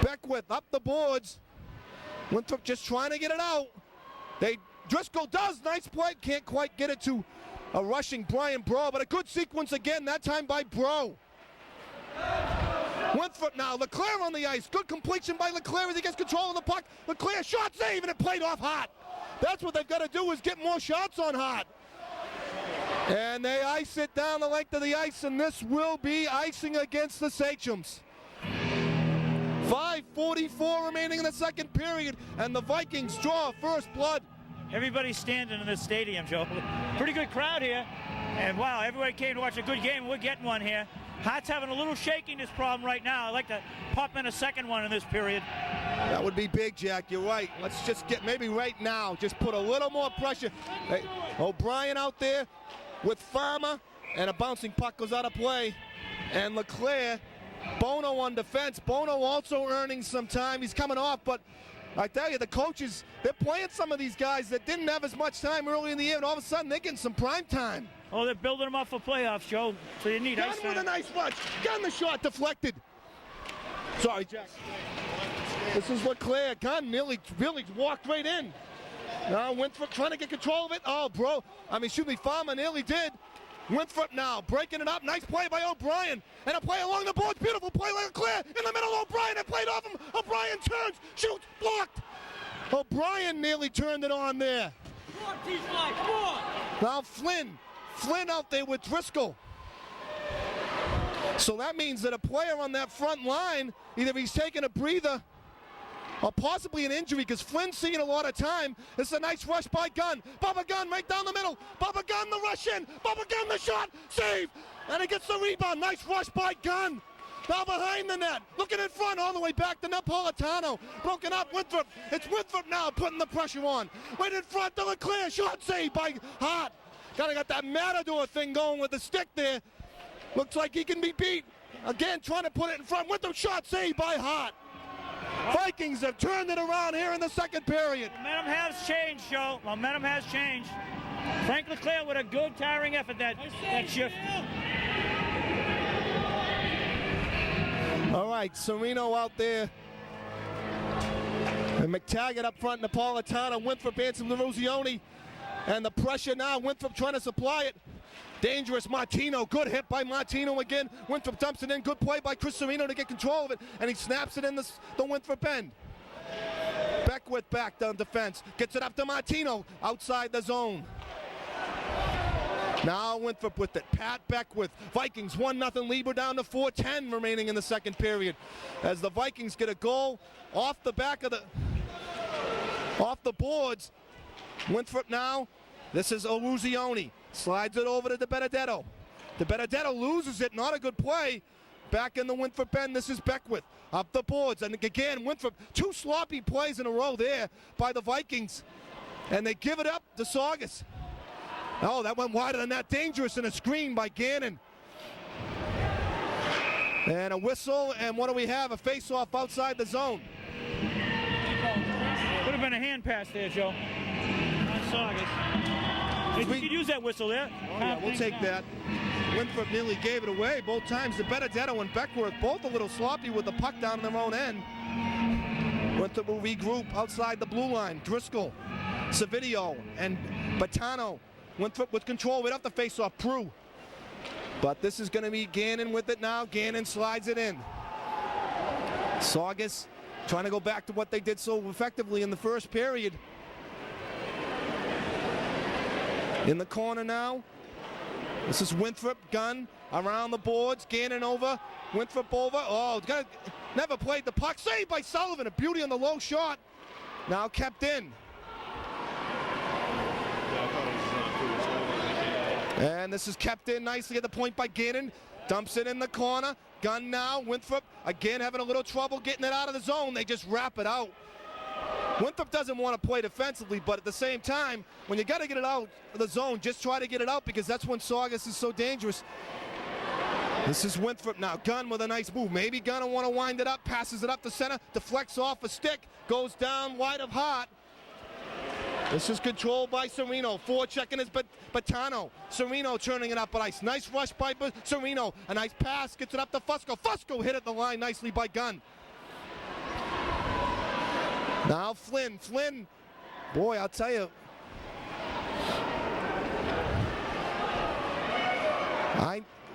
Beckwith up the boards. Winthrop just trying to get it out. Driscoll does. Nice play. Can't quite get it to a rushing Brian Bro, but a good sequence again, that time by Bro. Winthrop now, Leclerc on the ice. Good completion by Leclerc as he gets control of the puck. Leclerc shot save, and it played off Hart. That's what they've got to do, is get more shots on Hart. And they ice it down the length of the ice, and this will be icing against the Sachems. 5:44 remaining in the second period, and the Vikings draw first blood. Everybody's standing in this stadium, Joe. Pretty good crowd here. And wow, everybody came to watch a good game. We're getting one here. Hart's having a little shakiness problem right now. I'd like to pop in a second one in this period. That would be big, Jack. You're right. Let's just get, maybe right now, just put a little more pressure. Hey, O'Brien out there with Farmer, and a bouncing puck goes out of play. And Leclerc, Bono on defense. Bono also earning some time. He's coming off, but I tell you, the coaches, they're playing some of these guys that didn't have as much time early in the year, and all of a sudden they're getting some prime time. Oh, they're building them up for playoffs, Joe. So you need ice Gunn with a nice rush. Gunn the shot deflected. Sorry, Jack. This is Leclerc. Gunn nearly really walked right in. Now Winthrop trying to get control of it. Oh, Farmer nearly did. Winthrop now breaking it up. Nice play by O'Brien. And a play along the boards. Beautiful play by Leclerc. In the middle, O'Brien. It played off him. O'Brien turns, shoots, blocked. O'Brien nearly turned it on there. Now Flynn out there with Driscoll. So that means that a player on that front line, either he's taking a breather or possibly an injury, because Flynn's seeing a lot of time. This is a nice rush by Gunn. Bubba Gunn right down the middle. Bubba Gunn the rush in. Bubba Gunn the shot. Save. And he gets the rebound. Nice rush by Gunn. Now behind the net. Looking in front all the way back to Napolitano. Broken up Winthrop. It's Winthrop now putting the pressure on. Right in front to Leclerc. Shot save by Hart. Got that Matador thing going with the stick there. Looks like he can be beat. again trying to put it in front. Winthrop shot saved by Hart. Vikings have turned it around here in the second period. Momentum has changed, Joe. Momentum has changed. Frank Leclerc with a good tiring effort that shift. All right, Sereno out there. And McTaggart up front, Napolitano, Winthrop answering Laruzione. And the pressure now, Winthrop trying to supply it. Dangerous Martino, good hit by Martino again. Winthrop dumps it in, good play by Chris Sereno to get control of it, and he snaps it in the Winthrop end. Beckwith back down defense, gets it up to Martino, outside the zone. Now Winthrop with it, Pat Beckwith. Vikings 1-0 lead, we're down to 4:10 remaining in the second period. As the Vikings get a goal off the back of off the boards. Winthrop now, this is Laruzione. Slides it over to De Benedetto. De Benedetto loses it, not a good play. Back in the Winthrop end, this is Beckwith. Up the boards, and again, Winthrop, two sloppy plays in a row there by the Vikings. And they give it up to Saugus. Oh, that went wider than that. Dangerous, and a screen by Gannon. And a whistle, and what do we have? A face-off outside the zone. Would have been a hand pass there, Joe. On Saugus. If we could use that whistle there. Oh, yeah, we'll take that. Winthrop nearly gave it away both times. The Benedetto and Beckworth both a little sloppy with the puck down in their own end. Winthrop will regroup outside the blue line. Driscoll, Savidio, and Batano. Winthrop with control right off the face-off. Prue. But this is going to be Gannon with it now. Gannon slides it in. Saugus trying to go back to what they did so effectively in the first period. In the corner now. This is Winthrop, gun around the boards. Gannon over, Winthrop over. Oh, never played the puck. Saved by Sullivan, a beauty on the low shot. Now kept in. And this is kept in nicely at the point by Gannon. Dumps it in the corner. Gun now, Winthrop again having a little trouble getting it out of the zone. They just wrap it out. Winthrop doesn't want to play defensively, but at the same time, when you got to get it out of the zone, just try to get it out, because that's when Saugus is so dangerous. This is Winthrop now. Gunn with a nice move. Maybe Gunn will want to wind it up, passes it up the center, deflects off a stick, goes down wide of Hart. This is controlled by Sereno. Forechecking is Batano. Sereno turning it up on ice. Nice rush by Sereno. A nice pass, gets it up to Fusco. Fusco hit at the line nicely by Gunn. Now Flynn, boy, I'll tell you.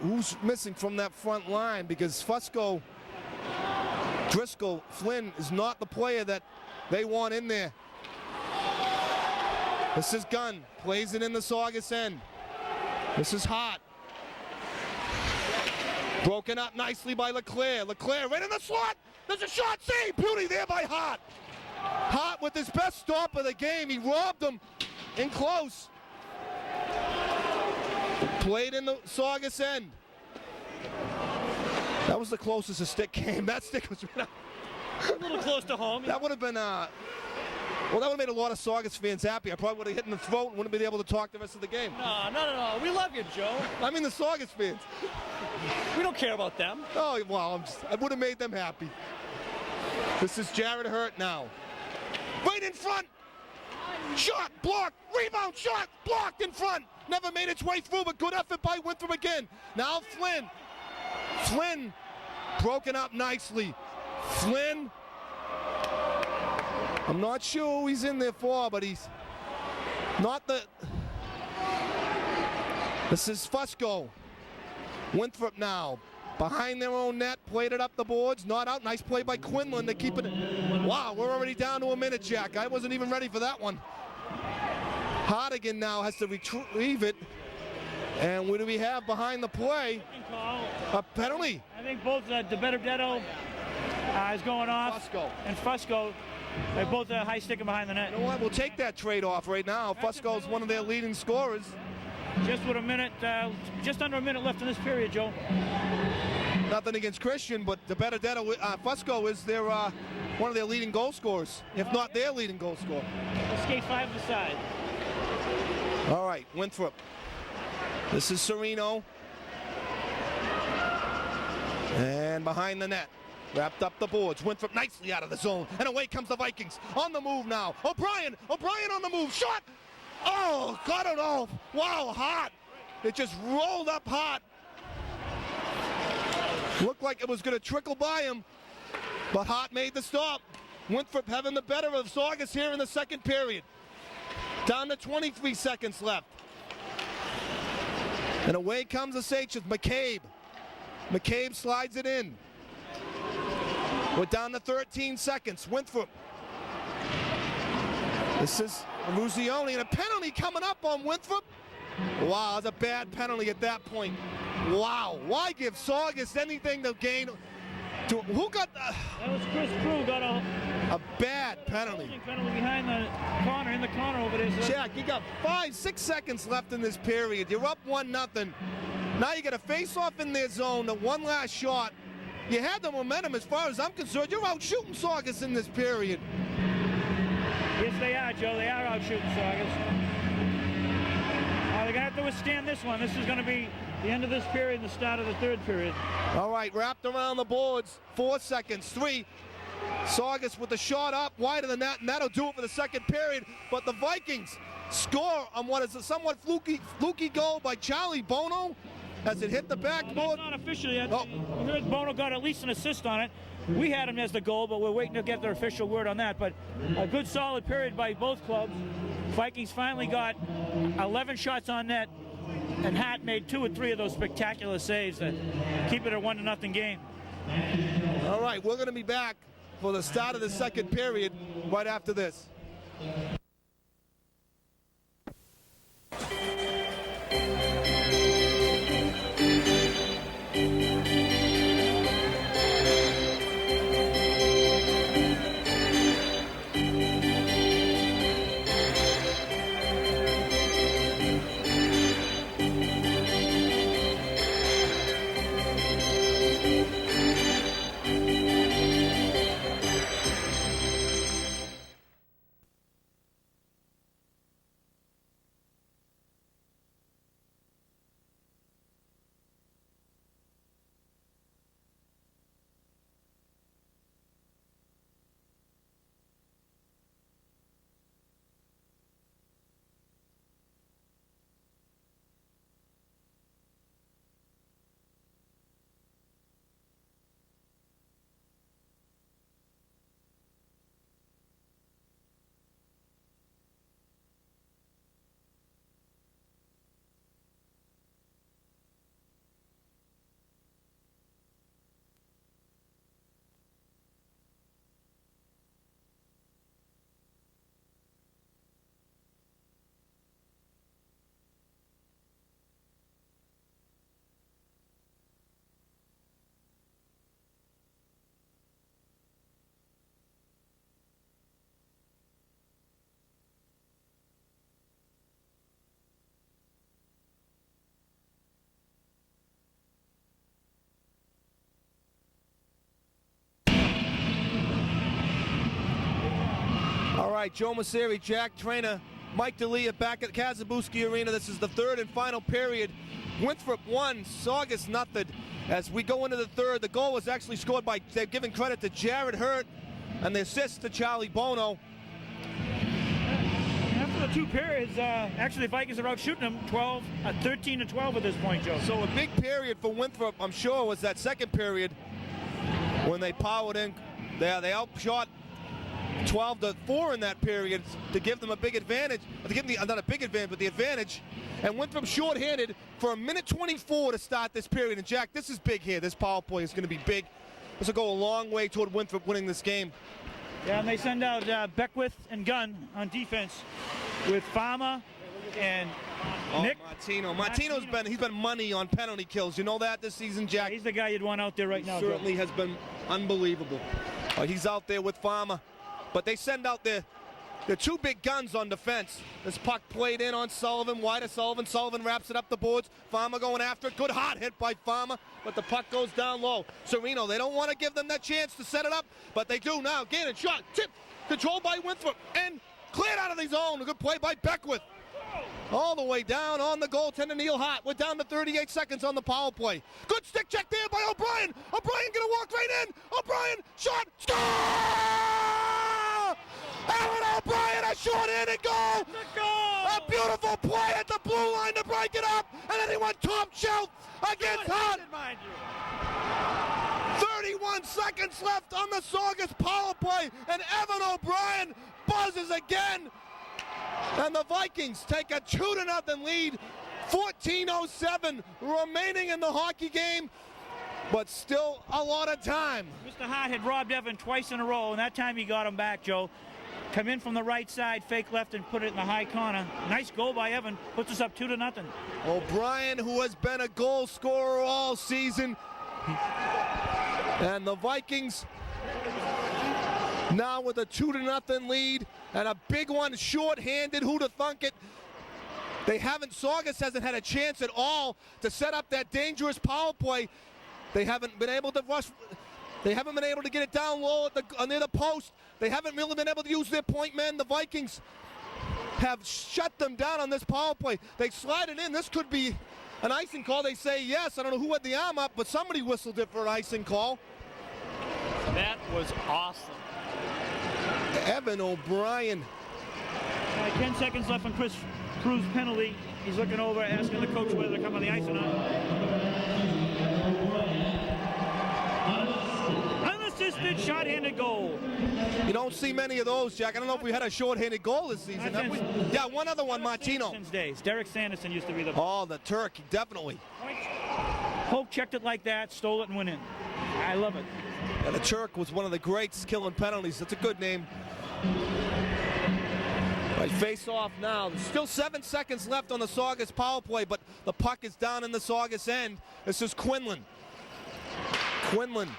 Who's missing from that front line? Because Fusco, Driscoll, Flynn is not the player that they want in there. This is Gunn, plays it in the Saugus end. This is Hart. Broken up nicely by Leclerc. Leclerc right in the slot. There's a shot, save, beauty there by Hart. Hart with his best stop of the game. He robbed him in close. Played in the Saugus end. That was the closest a stick came. That stick was right A little close to home. That would have been, well, that would have made a lot of Saugus fans happy. I probably would have hit in the throat and wouldn't have been able to talk the rest of the game. No. We love you, Joe. I mean the Saugus fans. We don't care about them. Oh, well, I would have made them happy. This is Jared Hurt now. Right in front. Shot, blocked, rebound, shot, blocked in front. Never made its way through, but good effort by Winthrop again. Now Flynn. Flynn broken up nicely. Flynn. I'm not sure who he's in there for, but he's not the... This is Fusco. Winthrop now. Behind their own net, played it up the boards, not out. Nice play by Quinlan to keep it. Wow, we're already down to a minute, Jack. I wasn't even ready for that one. Hardigan now has to retrieve it. And what do we have behind the play? A penalty. I think both De Benedetto is going off. Fusco. And Fusco, they're both high sticking behind the net. You know what? We'll take that trade off right now. Fusco's one of their leading scorers. Just with a minute, just under a minute left in this period, Joe. Nothing against Christian, but De Benedetto, Fusco is their one of their leading goal scorers, if not their leading goal scorer. Skate 5 to the side. All right, Winthrop. This is Sereno. behind the net. Wrapped up the boards. Winthrop nicely out of the zone. And away comes the Vikings. On the move now. O'Brien on the move. Shot! Oh, got it off. Wow, hot. It just rolled up hot. Looked like it was going to trickle by him. But Hart made the stop. Winthrop having the better of Saugus here in the second period. Down to 23 seconds left. And away comes the Sachs. McCabe. McCabe slides it in. We're down to 13 seconds. Winthrop. This is Ruzioni, and a penalty coming up on Winthrop. Wow, that's a bad penalty at that point. Wow, why give Saugus anything to gain? Who got That was Chris Crew got a bad penalty. Penalty behind the corner, in the corner over there. Jack, you got 5-6 seconds left in this period. You're up 1-0. Now you got a face-off in their zone, the one last shot. You had the momentum as far as I'm concerned. You're out shooting Saugus in this period. Yes, they are, Joe. They are out shooting Saugus. They're going to have to withstand this one. This is going to be the end of this period and the start of the third period. All right, wrapped around the boards. 4 seconds. 3. Saugus with the shot up wider than that, and that'll do it for the second period. But the Vikings score on what is a somewhat fluky goal by Charlie Bono as it hit the backboard. Not officially yet. Oh. We heard Bono got at least an assist on it. We had him as the goal, but we're waiting to get their official word on that. But a good solid period by both clubs. Vikings finally got 11 shots on net, and Hart made 2 or 3 of those spectacular saves that keep it a 1-0 game. All right, we're going to be back for the start of the second period right after this. All right, Joe Masseri, Jack Trainer, Mike D'Elia back at Kazabowski Arena. This is the third and final period. Winthrop 1, Saugus 0. As we go into the third, the goal was actually scored by, they're giving credit to Jared Hurt, and the assist to Charlie Bono. After the 2 periods, actually the Vikings are out shooting them 13-12 at this point, Joe. So a big period for Winthrop, I'm sure, was that second period when they powered in. They outshot 12-4 in that period to give them a big advantage. To give them not a big advantage, but the advantage. And Winthrop short-handed for a minute 24 to start this period. And Jack, this is big here. This power play is going to be big. This will go a long way toward Winthrop winning this game. Yeah, and they send out Beckwith and Gunn on defense with Farmer and Nick. Martino's been money on penalty kills. You know that this season, Jack? He's the guy you'd want out there right now. Certainly has been unbelievable. He's out there with Farmer. But they send out their 2 big guns on defense. This puck played in on Sullivan, wide of Sullivan. Sullivan wraps it up the boards. Farmer going after it. Good hot hit by Farmer, but the puck goes down low. Sereno, they don't want to give them that chance to set it up, but they do now. Gannon, shot, tip, controlled by Winthrop, and cleared out of the zone. A good play by Beckwith. all the way down on the goaltender, Neil Hart. We're down to 38 seconds on the power play. Good stick check there by O'Brien. O'Brien gonna walk right in. O'Brien, shot, score! Alan O'Brien, a short-handed goal! A beautiful play at the blue line to break it up, and then he went top shelf against Hart. 31 seconds left on the Saugus power play, and Evan O'Brien buzzes again. And the Vikings take a 2-0 lead. 14:07 remaining in the hockey game, but still a lot of time. Mr. Hart had robbed Evan twice in a row, and that time he got him back, Joe. Come in from the right side, fake left, and put it in the high corner. Nice goal by Evan. Puts us up 2-0. O'Brien, who has been a goal scorer all season. And the Vikings now with a 2-0 lead, and a big one short-handed. Who'd have thunk it? Saugus hasn't had a chance at all to set up that dangerous power play. They haven't been able to rush. They haven't been able to get it down low near the post. They haven't really been able to use their point men. The Vikings have shut them down on this power play. They slide it in. This could be an icing call. They say yes. I don't know who had the arm up, but somebody whistled it for an icing call. That was awesome. Evan O'Brien. 10 seconds left on Chris Cruz penalty. He's looking over, asking the coach whether to come on the ice or not. Unassisted short-handed goal. You don't see many of those, Jack. I don't know if we had a short-handed goal this season. Have we? Yeah, one other one, Martino. Sanderson's days. Derek Sanderson used to be the... Oh, the Turk, definitely. Hope checked it like that, stole it and went in. I love it. And the Turk was one of the greats killing penalties. That's a good name. Right, face off now. There's still 7 seconds left on the Saugus power play, but the puck is down in the Saugus end. This is Quinlan. Quinlan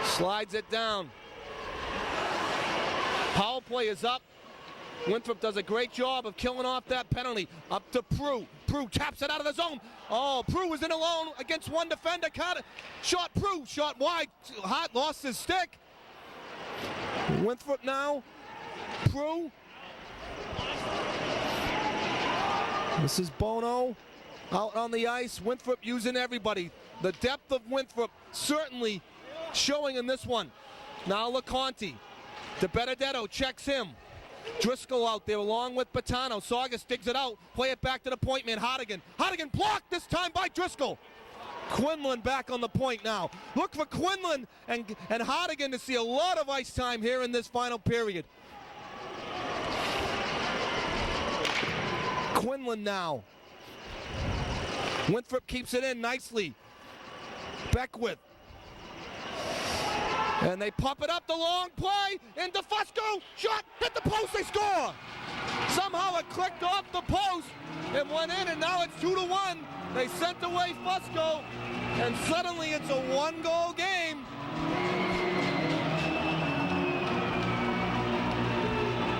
slides it down. Power play is up. Winthrop does a great job of killing off that penalty. Up to Prue. Prue taps it out of the zone. Oh, Prue was in alone against one defender. Caught it. Shot Prue. Shot wide. Hart lost his stick. Winthrop now. Prue. This is Bono out on the ice. Winthrop using everybody. The depth of Winthrop certainly showing in this one. Now LeConte. DeBenedetto checks him. Driscoll out there along with Batano. Saugus digs it out. Play it back to the point man, Hardigan. Hardigan blocked this time by Driscoll. Quinlan back on the point now. Look for Quinlan and Hardigan to see a lot of ice time here in this final period. Quinlan now. Winthrop keeps it in nicely. Beckwith. And they pop it up the long play, and DeFusco, shot, hit the post, they score! Somehow it clicked off the post and went in, and now it's 2-1. They sent away Fusco, and suddenly it's a one-goal game.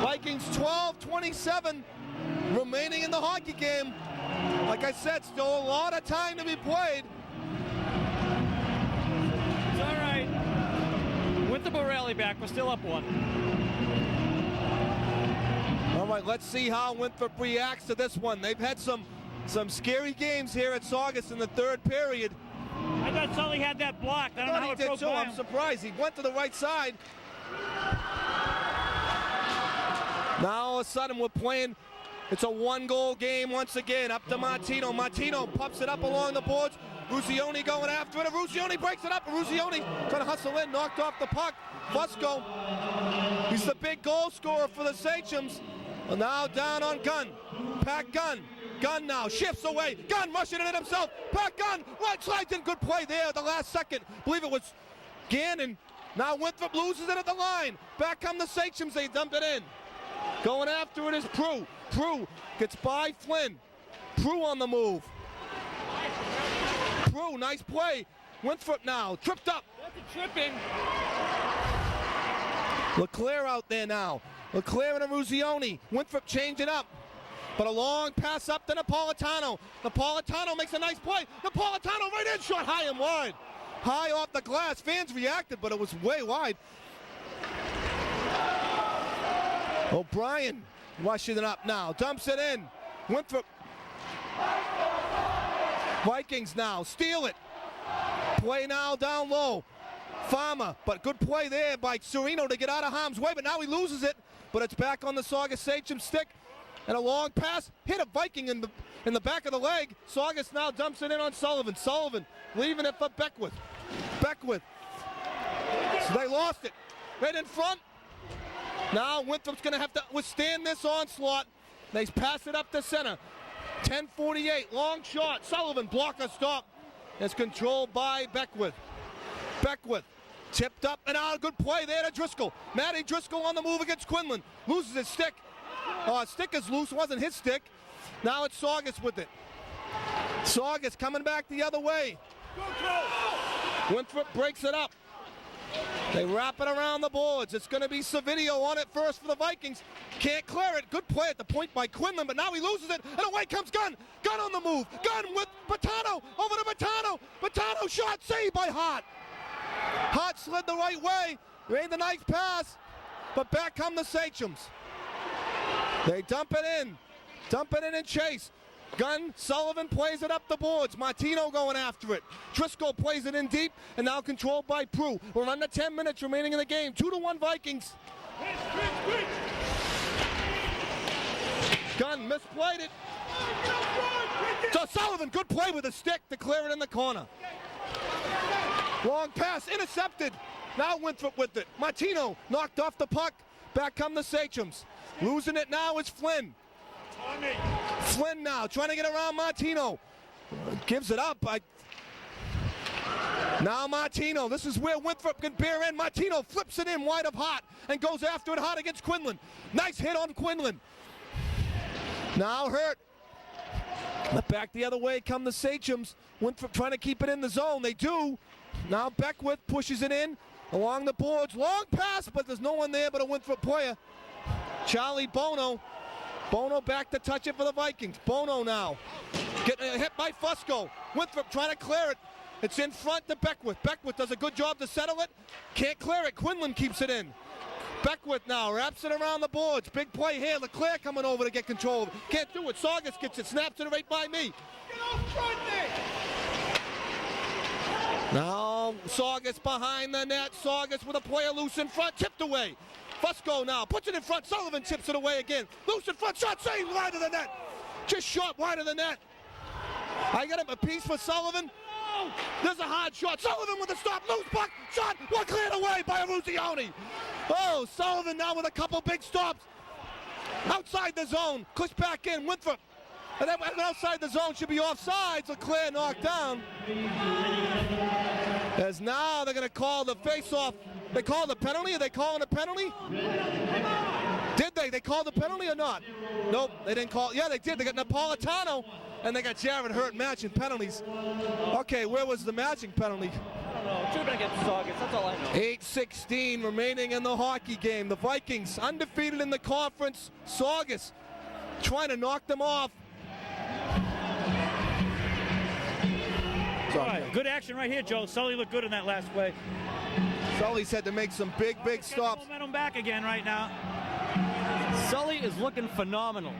Vikings 12-27 remaining in the hockey game. Like I said, still a lot of time to be played. It's all right. With the rally back, we're still up one. All right, let's see how Winthrop reacts to this one. They've had some scary games here at Saugus in the third period. I thought Sully had that blocked. I don't know how it broke too. by I'm him. surprised. He went to the right side. Now all of a sudden we're playing. It's a one-goal game once again. Up to Martino. Martino pops it up along the boards. Ruzioni going after it. Ruzioni breaks it up. Ruzioni trying to hustle in, knocked off the puck. Fusco, he's the big goal scorer for the Sachems. Now down on Gunn. Pat Gunn. Gunn now shifts away. Gunn rushing it himself. Pat Gunn, right slides in. Good play there at the last second. I believe it was Gannon. Now Winthrop loses it at the line. Back come the Sachems. They dump it in. Going after it is Prue. Prue gets by Flynn. Prue on the move. Prue, nice play. Winthrop now, tripped up. That's a tripping. LeClaire out there now. LeClaire and Ruzioni. Winthrop changing up. But a long pass up to Napolitano. Napolitano makes a nice play. Napolitano right in, shot high and wide. High off the glass. Fans reacted, but it was way wide. O'Brien rushing it up now. Dumps it in. Winthrop. Vikings now steal it. Play now down low. Farmer, but good play there by Serino to get out of harm's way, but now he loses it. But it's back on the Saugus Sachem stick. And a long pass, hit a Viking in the back of the leg. Saugus now dumps it in on Sullivan. Sullivan leaving it for Beckwith. Beckwith. So they lost it. Right in front. Now Winthrop's going to have to withstand this onslaught. They pass it up to center. 10:48, long shot. Sullivan, blocker, stop. It's controlled by Beckwith. Beckwith tipped up and out. Good play there to Driscoll. Matty Driscoll on the move against Quinlan. Loses his stick. Stick is loose. It wasn't his stick. Now it's Saugus with it. Saugus coming back the other way. Winthrop breaks it up. They wrap it around the boards. It's going to be Savidio on it first for the Vikings. Can't clear it. Good play at the point by Quinlan, but now he loses it. And away comes Gunn. Gunn on the move. Gunn with Battano. Over to Battano. Battano shot saved by Hart. Hart slid the right way. Made the nice pass. But back come the Sachems. They dump it in. Dump it in and chase. Gunn, Sullivan plays it up the boards. Martino going after it. Driscoll plays it in deep and now controlled by Prue. We're under 10 minutes remaining in the game. 2-1 Vikings. Gunn misplayed it. So Sullivan, good play with a stick to clear it in the corner. Long pass, intercepted. Now Winthrop with it. Martino knocked off the puck. Back come the Sachems. Losing it now is Flynn. Flynn now trying to get around Martino. Gives it up. Now Martino. This is where Winthrop can bear in. Martino flips it in wide of Hart and goes after it hard against Quinlan. Nice hit on Quinlan. Now Hurt. Back the other way come the Sachems. Winthrop trying to keep it in the zone. They do. Now Beckwith pushes it in along the boards. Long pass, but there's no one there but a Winthrop player. Charlie Bono. Bono back to touch it for the Vikings. Bono now. Getting hit by Fusco. Winthrop trying to clear it. It's in front to Beckwith. Beckwith does a good job to settle it. Can't clear it. Quinlan keeps it in. Beckwith now wraps it around the boards. Big play here. Leclerc coming over to get control. Can't do it. Saugus gets it. Snaps it right by me. Now Saugus behind the net. Saugus with a player loose in front. Tipped away. Fusco now puts it in front. Sullivan tips it away again. Loose in front. Shot saved wide of the net. Just shot wide of the net. I got him a piece for Sullivan. There's a hard shot. Sullivan with a stop. Loose puck. Shot. One cleared away by Ruzioni. Oh, Sullivan now with a couple big stops. Outside the zone. Push back in. Winthrop. And then outside the zone should be offsides. Leclerc knocked down. As now they're going to call the face-off. They called the penalty? Are they calling a penalty? Did they? They called the penalty or not? Nope, they didn't call. Yeah, they did. They got Napolitano and they got Jared Hurt matching penalties. Okay, where was the matching penalty? I don't know. It should have been against Saugus. That's all I know. 8:16 remaining in the hockey game. The Vikings undefeated in the conference. Saugus trying to knock them off. All right, good action right here, Joe. Sully looked good in that last play. Sully's had to make some big stops. Momentum back again right now. Sully is looking phenomenal.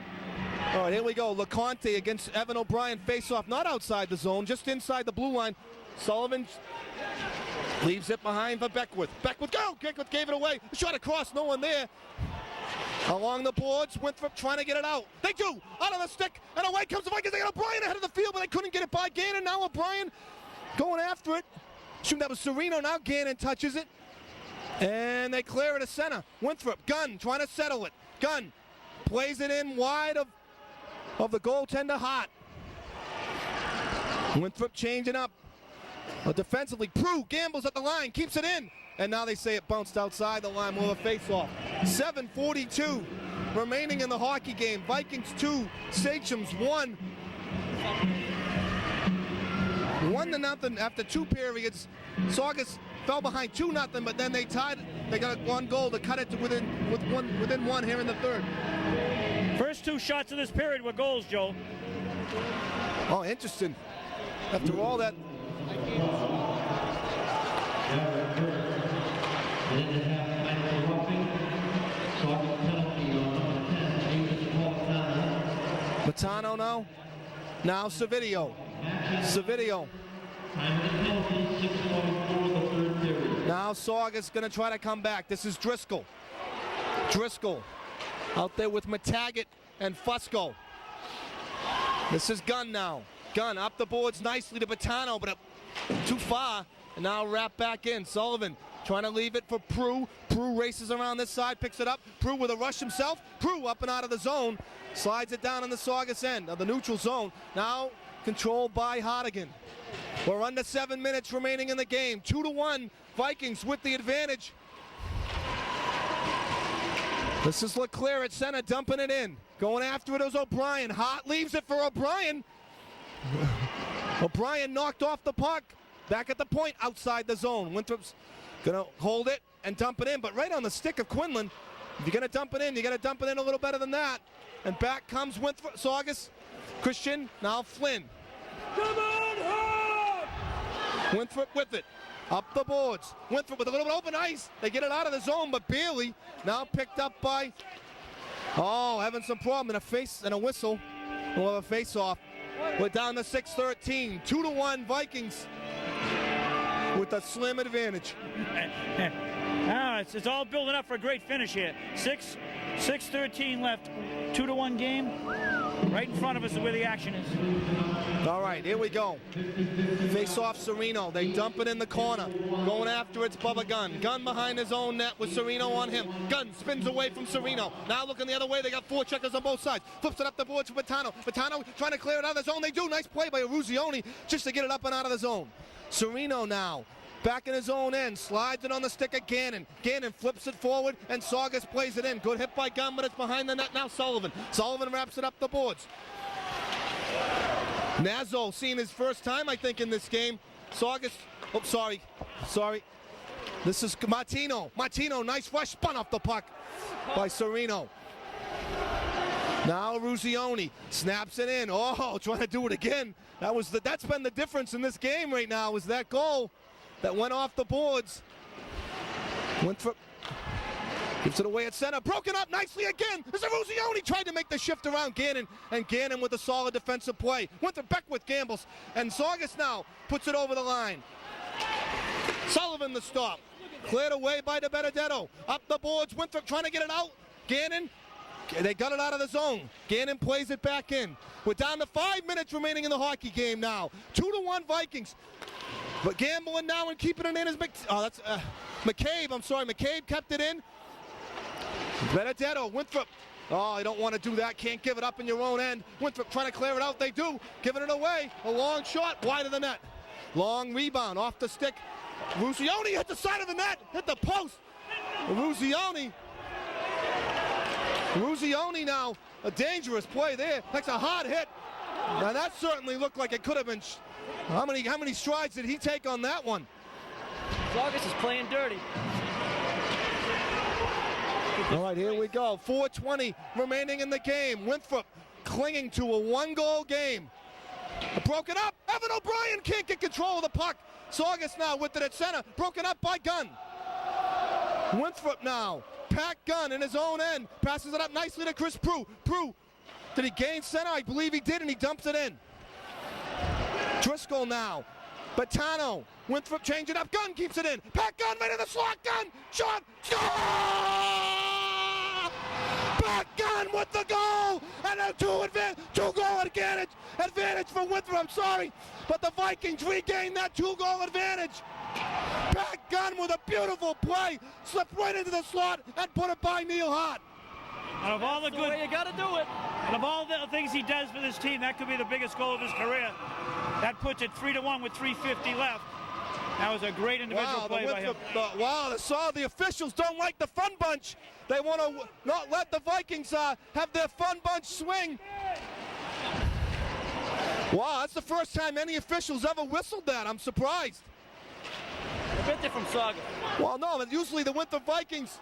All right, here we go. LeConte against Evan O'Brien face-off, not outside the zone, just inside the blue line. Sullivan leaves it behind for Beckwith. Beckwith, go! Beckwith gave it away. Shot across, no one there. Along the boards, Winthrop trying to get it out. They do! Out of the stick, and away comes the Vikings. They got O'Brien ahead of the field, but they couldn't get it by Gannon. Now O'Brien going after it. Shoot, that was Serino. Now Gannon touches it. And they clear it to center. Winthrop, Gunn trying to settle it. Gunn plays it in wide of the goaltender Hart. Winthrop changing up. Defensively, Prue gambles at the line, keeps it in. And now they say it bounced outside the line with a face-off. 7:42 remaining in the hockey game. Vikings 2, Sachems 1. 1-0 after 2 periods. Saugus fell behind 2-0, but then they tied. They got 1 goal to cut it to within one here in the third. First 2 shots of this period were goals, Joe. Oh, interesting. After all that. Patano now. Now Savidio. Savidio. Now Saugus going to try to come back. This is Driscoll. Driscoll out there with McTaggart and Fusco. This is Gunn now. Gunn up the boards nicely to Patano, but too far. And now wrap back in. Sullivan trying to leave it for Prue. Prue races around this side, picks it up. Prue with a rush himself. Prue up and out of the zone. Slides it down in the Saugus end of the neutral zone. Now controlled by Hardigan. We're under 7 minutes remaining in the game. 2-1 Vikings with the advantage. This is Leclerc at center, dumping it in. Going after it is O'Brien. Hart leaves it for O'Brien. O'Brien knocked off the puck. Back at the point, outside the zone. Winthrop's gonna hold it and dump it in, but right on the stick of Quinlan. If you're gonna dump it in, you gotta dump it in a little better than that. And back comes Winthrop, Saugus, Christian, now Flynn. Come on, Hart! Winthrop with it. Up the boards. Winthrop with a little bit open ice. They get it out of the zone, but barely. Now picked up by, having some problem in a face and a whistle. We'll have a face-off. We're down to 6-13. 2-1 Vikings with a slim advantage. It's all building up for a great finish here. 6:13 left. 2-1 game. Right in front of us is where the action is. All right, here we go. Face off Serino. They dump it in the corner. Going after it's Bubba Gunn. Gunn behind his own net with Serino on him. Gunn spins away from Serino. Now looking the other way. They got four checkers on both sides. Flips it up the boards for Patano. Patano trying to clear it out of the zone. They do. Nice play by Ruzioni just to get it up and out of the zone. Serino now. Back in his own end, slides it on the stick of Gannon. Gannon flips it forward, and Saugus plays it in. Good hit by Gunn, but it's behind the net now. Sullivan. Sullivan wraps it up the boards. Nazo seeing his first time, I think, in this game. Saugus, sorry. This is Martino. Martino, nice rush, spun off the puck by Serino. Now Ruzioni snaps it in. Trying to do it again. That's been the difference in this game right now, is that goal that went off the boards. Winthrop gives it away at center. Broken up nicely again. There's a Ruzioni tried to make the shift around Gannon, and Gannon with a solid defensive play. Winthrop back with gambles, and Saugus now puts it over the line. Sullivan the stop. Cleared away by De Benedetto. Up the boards. Winthrop trying to get it out. Gannon. They got it out of the zone. Gannon plays it back in. We're down to 5 minutes remaining in the hockey game now. 2-1 Vikings. But gambling now and keeping it in is McCabe. I'm sorry, McCabe kept it in. Benedetto, Winthrop. You don't want to do that. Can't give it up in your own end. Winthrop trying to clear it out. They do. Giving it away. A long shot wide of the net. Long rebound off the stick. Ruzioni hit the side of the net. Hit the post. Ruzioni now. A dangerous play there. That's a hard hit. Now that certainly looked like it could have been. How many strides did he take on that one? Saugus is playing dirty. All right, here we go. 4:20 remaining in the game. Winthrop clinging to a one-goal game. Broken up. Evan O'Brien can't get control of the puck. Saugus now with it at center. Broken up by Gunn. Winthrop now. Pat Gunn in his own end. Passes it up nicely to Chris Prue. Prue, did he gain center? I believe he did, and he dumps it in. Driscoll now. Patano. Winthrop change it up. Gunn keeps it in. Pat Gunn right in the slot. Gunn. Shot. Score! Pat Gunn with the goal. And a two-goal advantage for Winthrop. I'm sorry. But the Vikings regain that two-goal advantage. Pat Gunn with a beautiful play. Slipped right into the slot and put it by Neil Hart. Out of all the good, you got to do it. Out of all the things he does for this team, that could be the biggest goal of his career. That puts it 3-1 with 3:50 left. That was a great individual play by him. The officials don't like the fun bunch. They want to not let the Vikings have their fun bunch swing. Wow, that's the first time any officials ever whistled that. I'm surprised. A bit different from Saugus. Well, no, usually the Winthrop Vikings